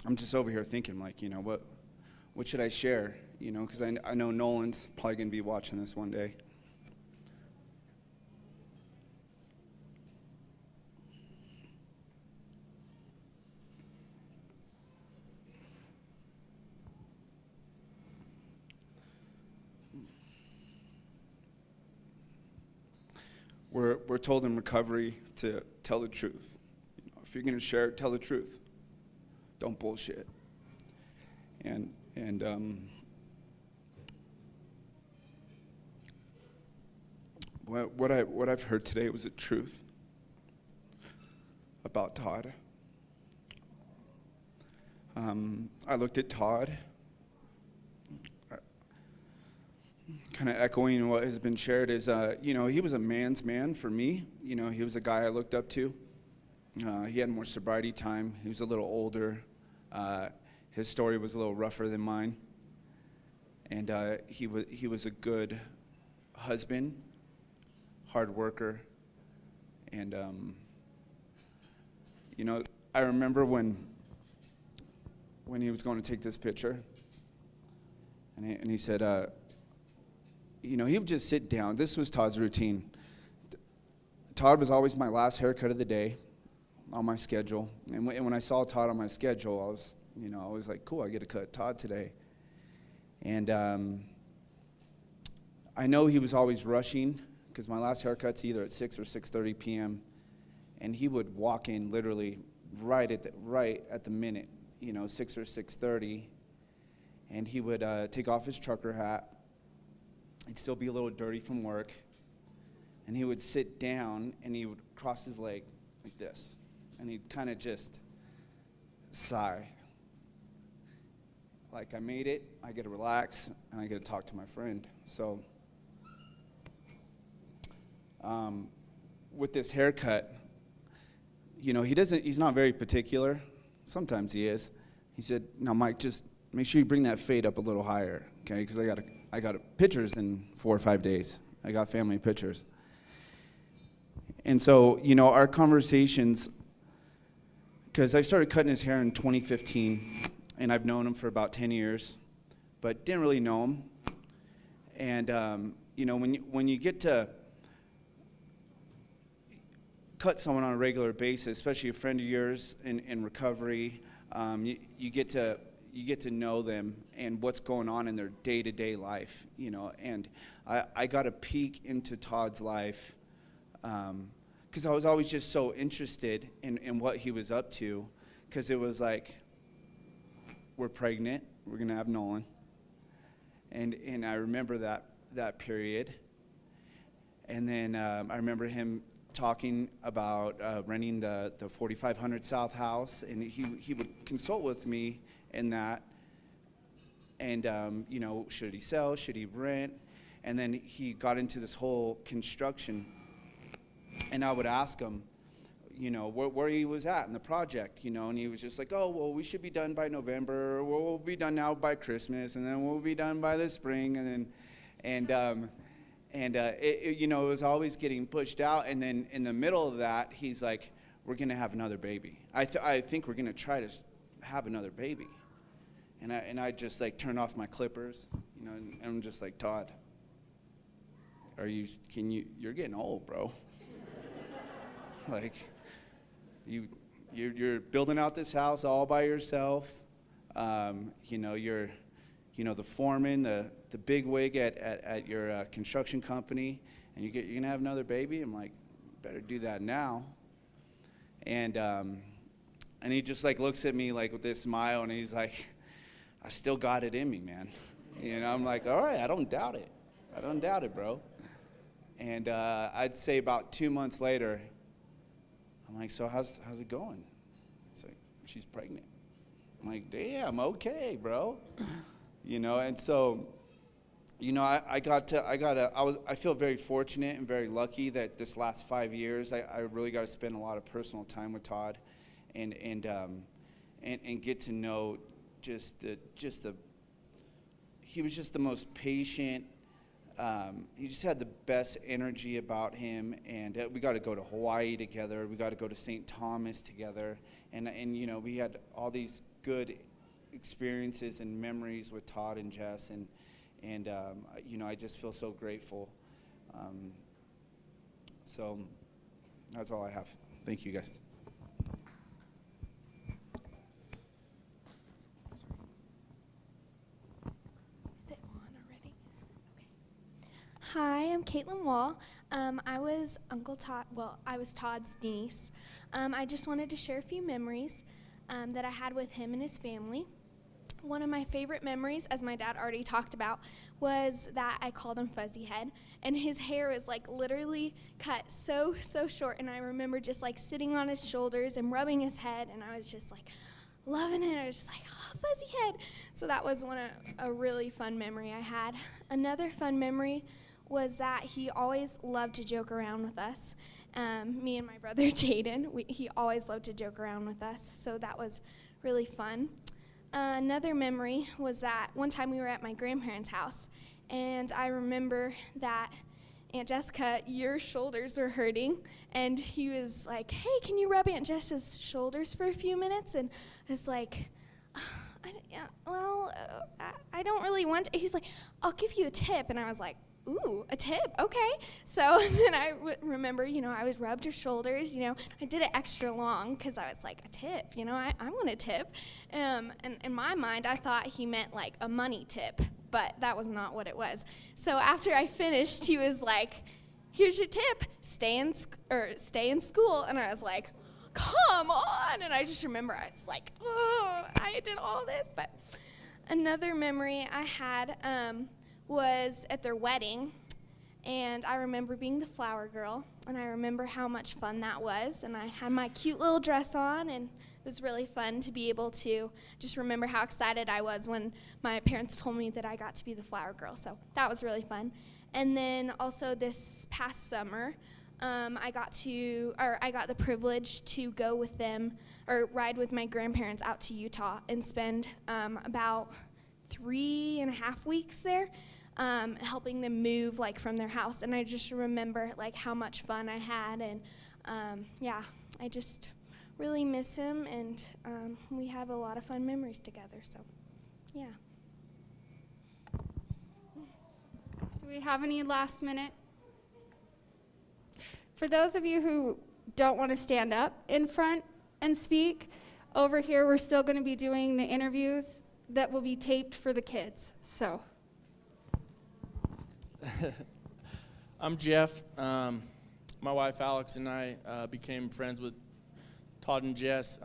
I'm just over here thinking, like, you know, what should I share? You know, because I know Nolan's probably going to be watching this one day. We're told in recovery to tell the truth. You know, if you're going to share it, tell the truth. Don't bullshit. And what I've heard today was the truth about Todd. I looked at Todd, kind of echoing what has been shared, is, you know, he was a man's man for me. You know, he was a guy I looked up to. He had more sobriety time. He was a little older. His story was a little rougher than mine. And he was a good husband, hard worker. And, you know, I remember when he was going to take this picture, and he said, you know, he would just sit down. This was Todd's routine. Todd was always my last haircut of the day on my schedule. And when I saw Todd on my schedule, I was like, cool, I get to cut Todd today. And I know he was always rushing, because my last haircut's either at 6 or 6:30 p.m. And he would walk in literally right at the minute, you know, 6 or 6:30. And he would take off his trucker hat. He'd still be a little dirty from work. And he would sit down, and he would cross his leg like this. And he'd kind of just sigh. Like, I made it, I get to relax, and I get to talk to my friend. So, with this haircut, you know, he's not very particular. Sometimes he is. He said, "Now, Mike, just make sure you bring that fade up a little higher, okay? Because I got pictures in 4 or 5 days. I got family pictures." And so, you know, our conversations, because I started cutting his hair in 2015, and I've known him for about 10 years, but didn't really know him. And, you know, when you get to cut someone on a regular basis, especially a friend of yours in recovery, you get to know them and what's going on in their day-to-day life, you know. And I got a peek into Todd's life, because I was always just so interested in what he was up to, because it was like, we're pregnant, we're going to have Nolan. And I remember that period. And then I remember him talking about renting the 4500 South house, and he would consult with me in that, you know, should he sell? Should he rent? And then he got into this whole construction. And I would ask him, you know, where he was at in the project, you know, and he was just like, oh, well, we should be done by November, we'll be done now by Christmas, and then we'll be done by the spring, and then, you know, it was always getting pushed out, and then in the middle of that, he's like, we're going to have another baby. I think we're going to try to have another baby. And I just, like, turn off my clippers, you know, and I'm just like, Todd, you're getting old, bro. Like, you're building out this house all by yourself. You know, you're, you know, the foreman, the big wig at your construction company, and you're gonna have another baby. I'm like, better do that now. And he just like looks at me like with this smile, and he's like, I still got it in me, man. You know, I'm like, all right, I don't doubt it. I don't doubt it, bro. And I'd say about 2 months later, I'm like, so how's it going? He's like, she's pregnant. I'm like, damn, okay, bro. You know, and so, you know, I feel very fortunate and very lucky that this last 5 years, I really got to spend a lot of personal time with Todd, and get to know he was just the most patient. He just had the best energy about him, and we got to go to Hawaii together. We got to go to St. Thomas together, and you know, we had all these good experiences and memories with Todd and Jess, and you know, I just feel so grateful. So that's all I have. Thank you, guys. Hi, I'm Caitlin Wahl. I was I was Todd's niece. I just wanted to share a few memories that I had with him and his family. One of my favorite memories, as my dad already talked about, was that I called him Fuzzy Head, and his hair was like literally cut so short, and I remember just like sitting on his shoulders and rubbing his head, and I was just like loving it. I was just like, oh, Fuzzy Head. So that was a really fun memory I had. Another fun memory was that he always loved to joke around with us. Me and my brother Jaden, he always loved to joke around with us, so that was really fun. Another memory was that one time we were at my grandparents' house, and I remember that Aunt Jessica, your shoulders were hurting, and he was like, hey, can you rub Aunt Jessica's shoulders for a few minutes? And I was like, I don't really want to. He's like, I'll give you a tip. And I was like, ooh, a tip, okay. So then I remember, you know, I was rubbed her shoulders, you know. I did it extra long because I was like, a tip, you know, I want a tip. And in my mind, I thought he meant like a money tip, but that was not what it was. So after I finished, he was like, here's your tip, stay in school. And I was like, come on. And I just remember I was like, oh, I did all this. But another memory I had, was at their wedding, and I remember being the flower girl, and I remember how much fun that was, and I had my cute little dress on, and it was really fun to be able to just remember how excited I was when my parents told me that I got to be the flower girl, so that was really fun. And then also this past summer, I got the privilege to go with them, or ride with my grandparents out to Utah and spend about 3.5 weeks there, helping them move like from their house. And I just remember like how much fun I had, and yeah, I just really miss him, and we have a lot of fun memories together, so yeah. Do we have any last minute? For those of you who don't want to stand up in front and speak, over here we're still going to be doing the interviews that will be taped for the kids, so. I'm Jeff. My wife Alex and I became friends with Todd and Jess,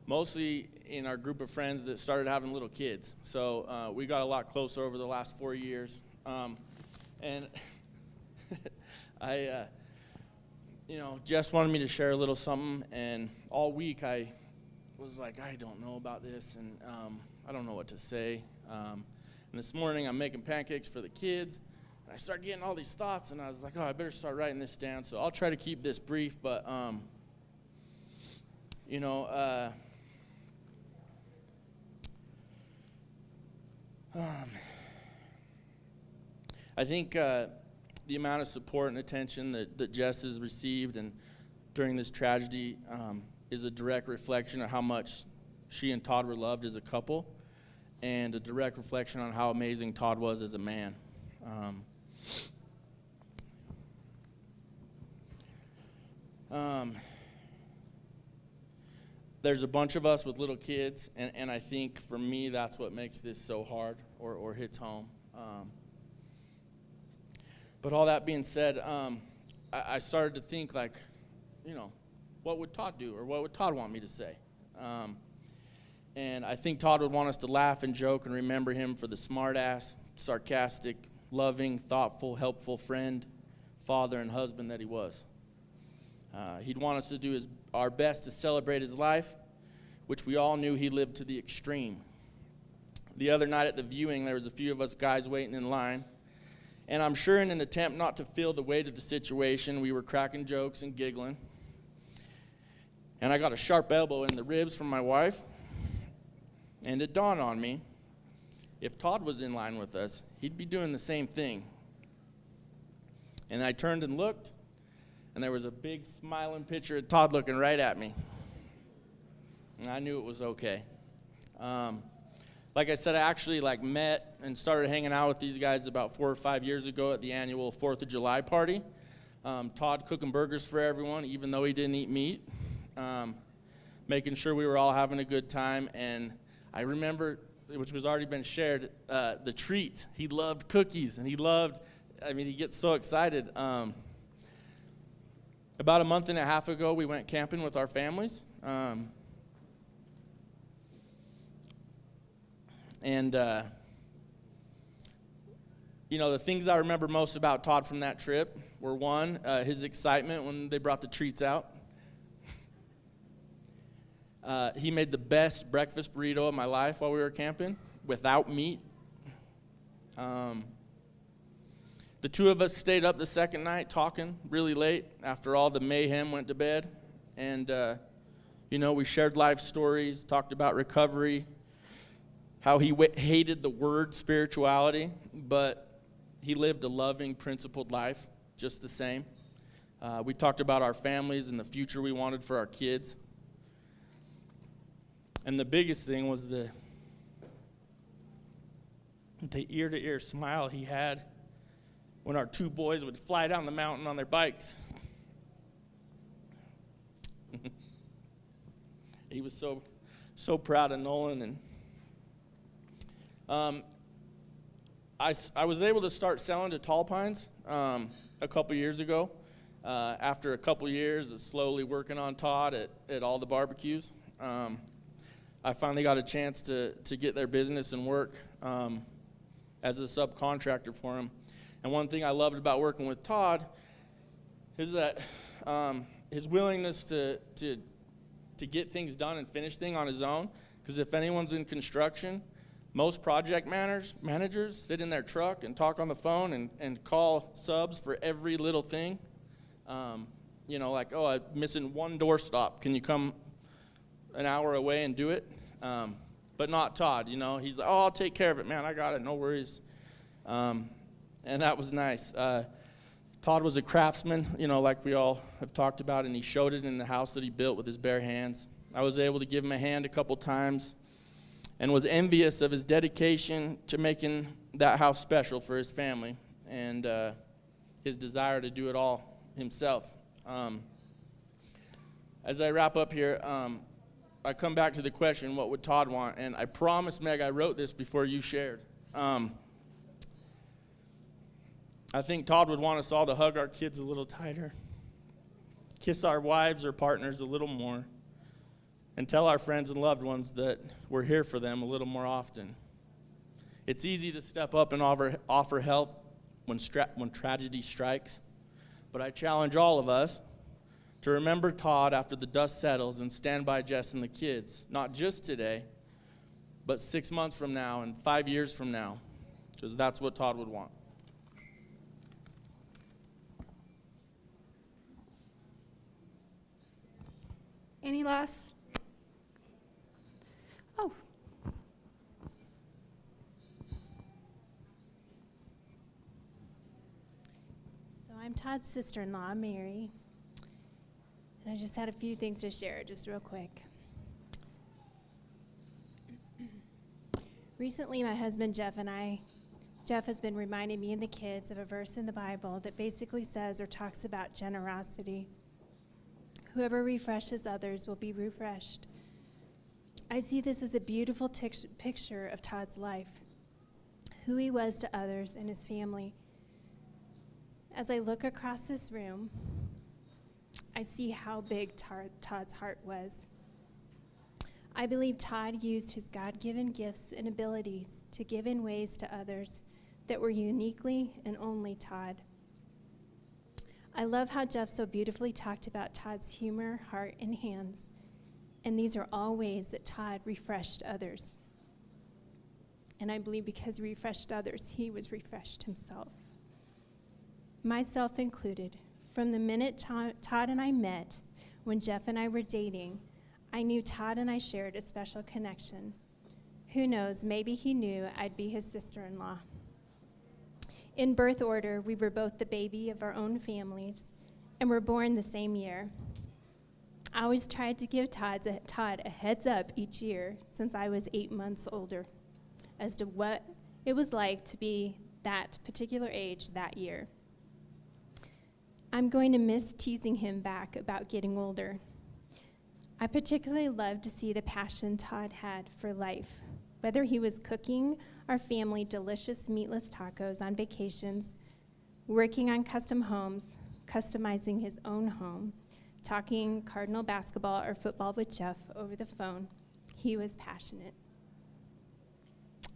mostly in our group of friends that started having little kids. So we got a lot closer over the last 4 years. And Jess wanted me to share a little something, and all week I was like, I don't know about this, and I don't know what to say. And this morning I'm making pancakes for the kids, and I start getting all these thoughts, and I was like, oh, I better start writing this down. So I'll try to keep this brief, but, you know, I think the amount of support and attention that Jess has received and during this tragedy is a direct reflection of how much she and Todd were loved as a couple, and a direct reflection on how amazing Todd was as a man. There's a bunch of us with little kids, and I think for me that's what makes this so hard or hits home. But all that being said, I started to think, like, you know, what would Todd do, or what would Todd want me to say? And I think Todd would want us to laugh and joke and remember him for the smart-ass, sarcastic, loving, thoughtful, helpful friend, father, and husband that he was. He'd want us to do our best to celebrate his life, which we all knew he lived to the extreme. The other night at the viewing, there was a few of us guys waiting in line, and I'm sure in an attempt not to feel the weight of the situation, we were cracking jokes and giggling. And I got a sharp elbow in the ribs from my wife, and it dawned on me, if Todd was in line with us, he'd be doing the same thing. And I turned and looked, and there was a big smiling picture of Todd looking right at me. And I knew it was okay. Like I said, I actually met and started hanging out with these guys about 4 or 5 years ago at the annual 4th of July party. Todd cooking burgers for everyone, even though he didn't eat meat. Making sure we were all having a good time. And I remember, which was already been shared, the treat. He loved cookies, and he gets so excited. About a month and a half ago, we went camping with our families. You know, the things I remember most about Todd from that trip were, one, his excitement when they brought the treats out. He made the best breakfast burrito of my life while we were camping, without meat. The two of us stayed up the second night talking really late after all the mayhem went to bed. And, you know, we shared life stories, talked about recovery, how he hated the word spirituality, but he lived a loving, principled life just the same. We talked about our families and the future we wanted for our kids. And the biggest thing was the ear-to-ear smile he had when our two boys would fly down the mountain on their bikes. He was so proud of Nolan. And I was able to start selling to Tall Pines a couple years ago. After a couple years of slowly working on Todd at all the barbecues, I finally got a chance to get their business and work as a subcontractor for him. And one thing I loved about working with Todd is that his willingness to get things done and finish things on his own. Because if anyone's in construction, most project managers sit in their truck and talk on the phone and call subs for every little thing. You know, like, oh, I'm missing one doorstop. Can you come an hour away and do it? But not Todd, you know. He's like, oh, I'll take care of it, man. I got it. No worries. And that was nice. Todd was a craftsman, you know, like we all have talked about, and he showed it in the house that he built with his bare hands. I was able to give him a hand a couple times and was envious of his dedication to making that house special for his family and his desire to do it all himself. As I wrap up here, I come back to the question, what would Todd want? And I promise, Meg, I wrote this before you shared. I think Todd would want us all to hug our kids a little tighter, kiss our wives or partners a little more, and tell our friends and loved ones that we're here for them a little more often. It's easy to step up and offer help when tragedy strikes, but I challenge all of us to remember Todd after the dust settles and stand by Jess and the kids, not just today, but 6 months from now and 5 years from now, because that's what Todd would want. Any last? Oh. So I'm Todd's sister-in-law, Mary, and I just had a few things to share, just real quick. Recently, my husband Jeff has been reminding me and the kids of a verse in the Bible that basically says or talks about generosity. Whoever refreshes others will be refreshed. I see this as a beautiful picture of Todd's life, who he was to others and his family. As I look across this room, I see how big Todd's heart was. I believe Todd used his God-given gifts and abilities to give in ways to others that were uniquely and only Todd. I love how Jeff so beautifully talked about Todd's humor, heart, and hands, and these are all ways that Todd refreshed others. And I believe because he refreshed others, he was refreshed himself. Myself included. From the minute Todd and I met, when Jeff and I were dating, I knew Todd and I shared a special connection. Who knows, maybe he knew I'd be his sister-in-law. In birth order, we were both the baby of our own families and were born the same year. I always tried to give Todd a heads up each year since I was 8 months older as to what it was like to be that particular age that year. I'm going to miss teasing him back about getting older. I particularly loved to see the passion Todd had for life, whether he was cooking our family delicious meatless tacos on vacations, working on custom homes, customizing his own home, talking Cardinal basketball or football with Jeff over the phone. He was passionate.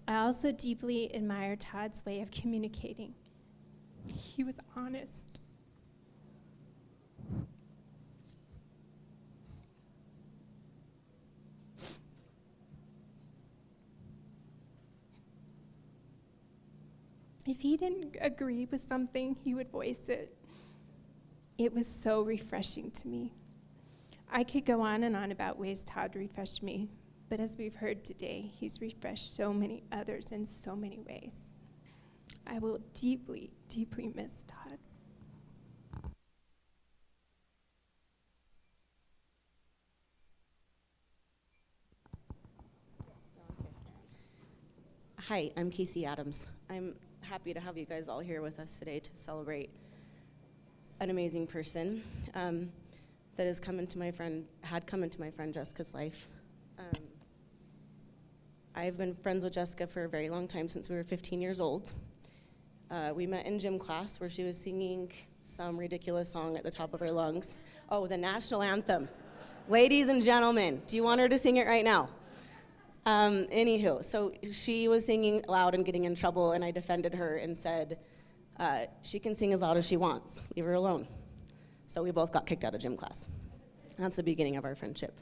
I also deeply admire Todd's way of communicating. He was honest. If he didn't agree with something, he would voice it. It was so refreshing to me. I could go on and on about ways Todd refreshed me, but as we've heard today, he's refreshed so many others in so many ways. I will deeply, deeply miss Todd. Hi, I'm Casey Adams. I'm happy to have you guys all here with us today to celebrate an amazing person that had come into my friend Jessica's life. I've been friends with Jessica for a very long time, since we were 15 years old. We met in gym class where she was singing some ridiculous song at the top of her lungs. Oh, the national anthem. Ladies and gentlemen, do you want her to sing it right now? Anywho, so she was singing loud and getting in trouble, and I defended her and said, she can sing as loud as she wants. Leave her alone. So we both got kicked out of gym class. That's the beginning of our friendship.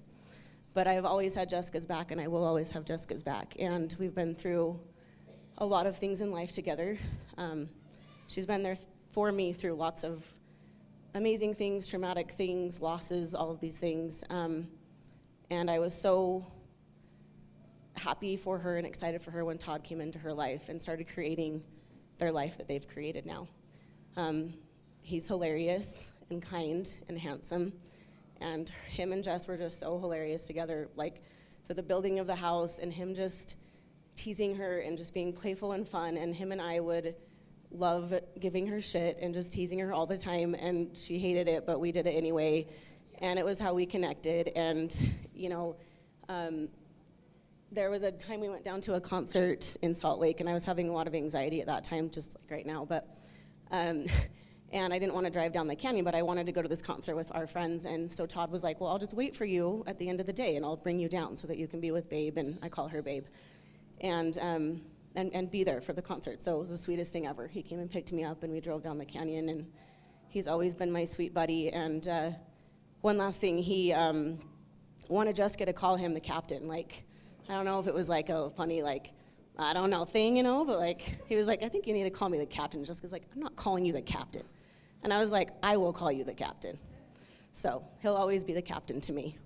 But I've always had Jessica's back, and I will always have Jessica's back. And we've been through a lot of things in life together. She's been there for me through lots of amazing things, traumatic things, losses, all of these things. And I was so happy for her and excited for her when Todd came into her life and started creating their life that they've created now. He's hilarious and kind and handsome, and him and Jess were just so hilarious together, like for the building of the house and him just teasing her and just being playful and fun, and him and I would love giving her shit and just teasing her all the time, and she hated it, but we did it anyway, and it was how we connected. And you know, there was a time we went down to a concert in Salt Lake, and I was having a lot of anxiety at that time, just like right now, but and I didn't want to drive down the canyon, but I wanted to go to this concert with our friends, and so Todd was like, well, I'll just wait for you at the end of the day, and I'll bring you down so that you can be with Babe, and I call her Babe, and be there for the concert. So it was the sweetest thing ever. He came and picked me up, and we drove down the canyon, and he's always been my sweet buddy. And one last thing, he wanted Jessica to call him the captain, like I don't know if it was like a funny, like, I don't know, thing, you know, but like, he was like, I think you need to call me the captain. Jessica's like, I'm not calling you the captain. And I was like, I will call you the captain. So he'll always be the captain to me.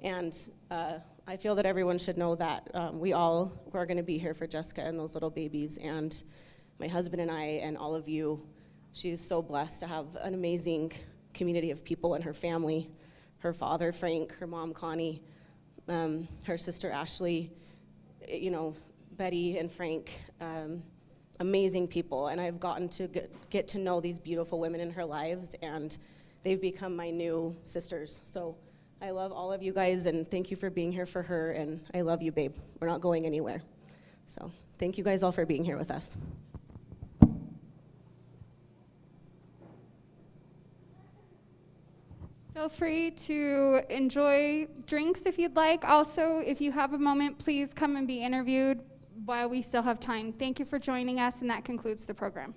And I feel that everyone should know that we all are going to be here for Jessica and those little babies, and my husband and I and all of you. She's so blessed to have an amazing community of people in her family, her father, Frank, her mom, Connie, her sister, Ashley, you know, Betty and Frank, amazing people. And I've gotten to get to know these beautiful women in her lives, and they've become my new sisters. So I love all of you guys, and thank you for being here for her, and I love you, babe. We're not going anywhere. So thank you guys all for being here with us. Feel free to enjoy drinks if you'd like. Also, if you have a moment, please come and be interviewed while we still have time. Thank you for joining us, and that concludes the program.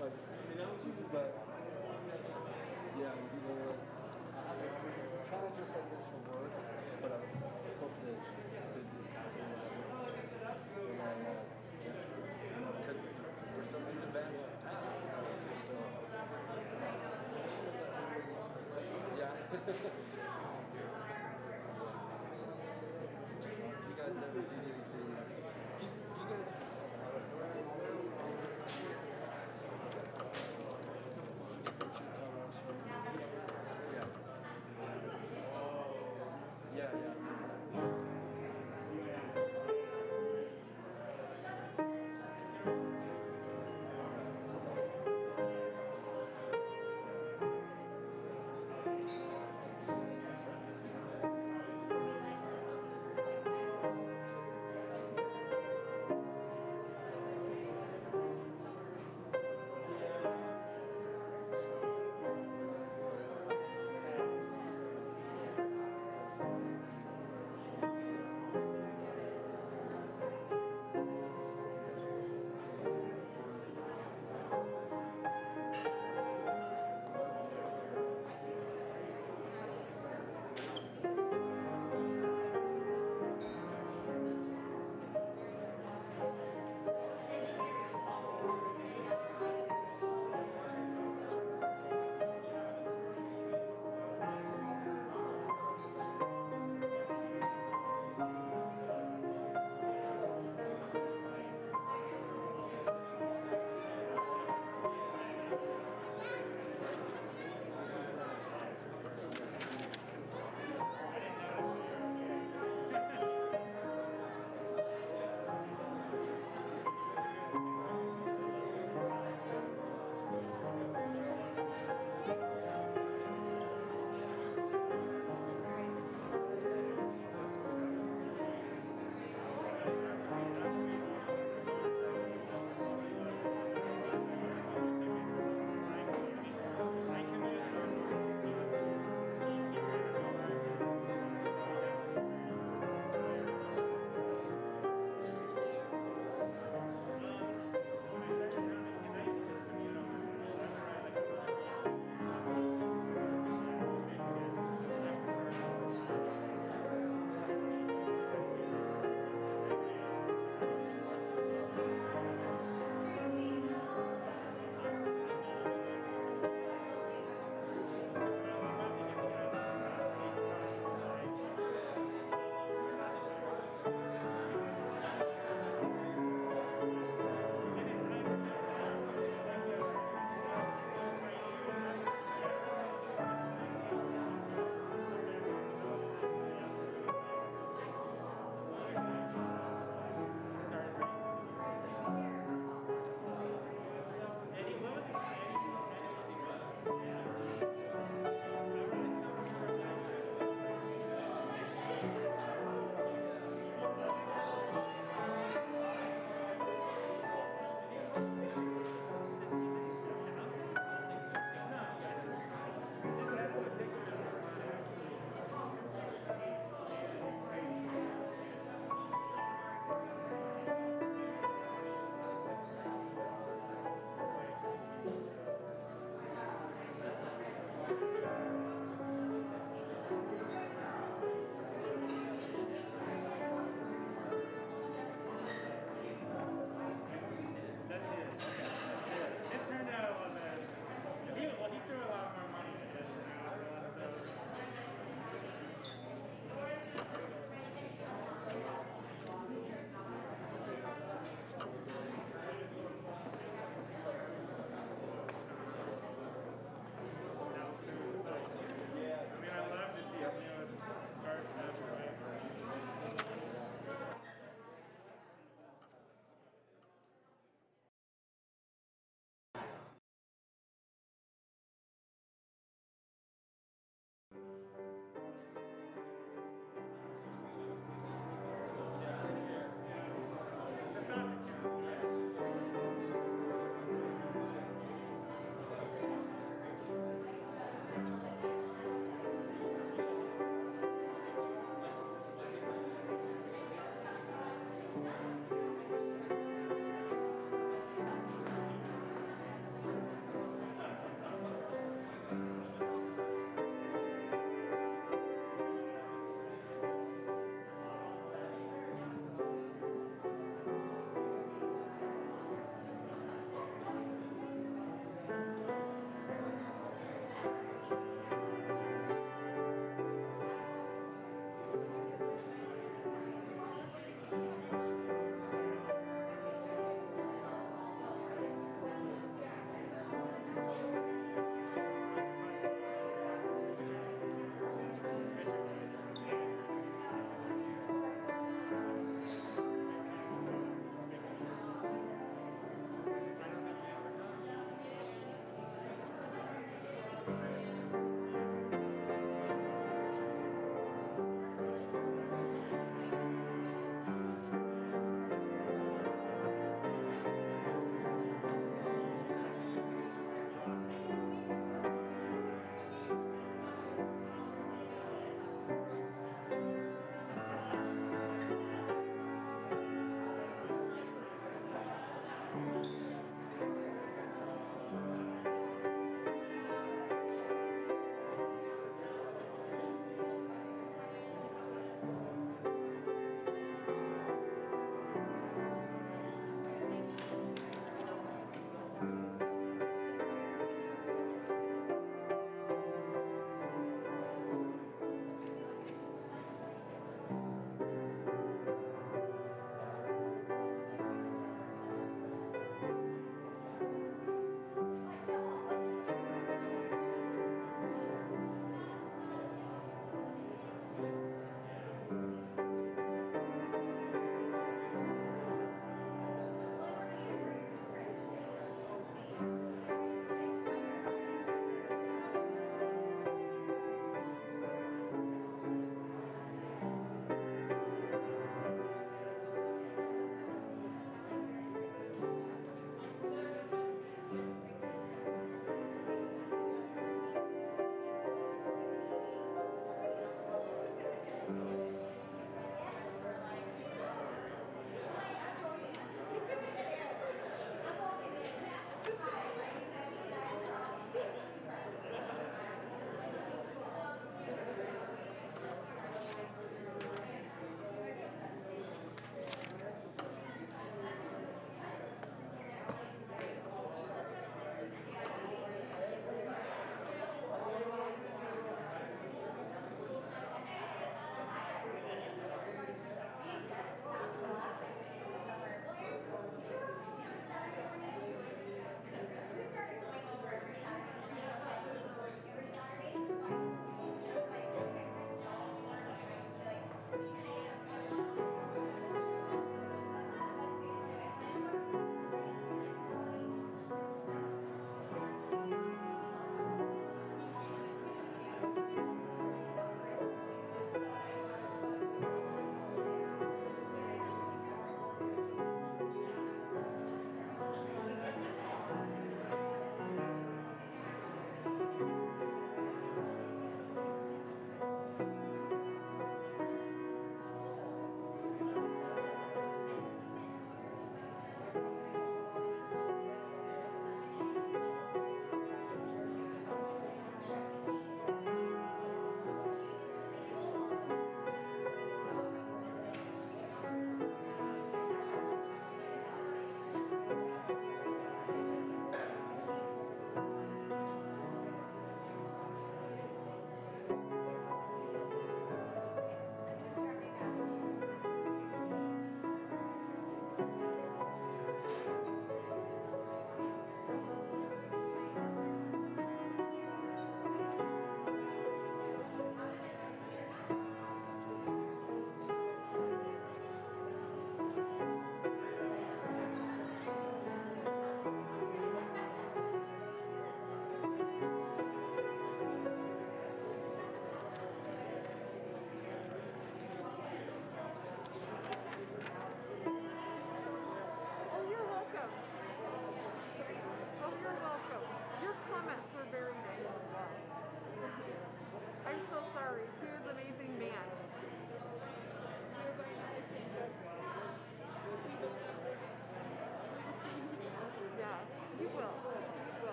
Like, this is yeah, I'm trying to dress like this for work, but I was supposed to do this casual and then just, because for some reason Vans passed. So, yeah.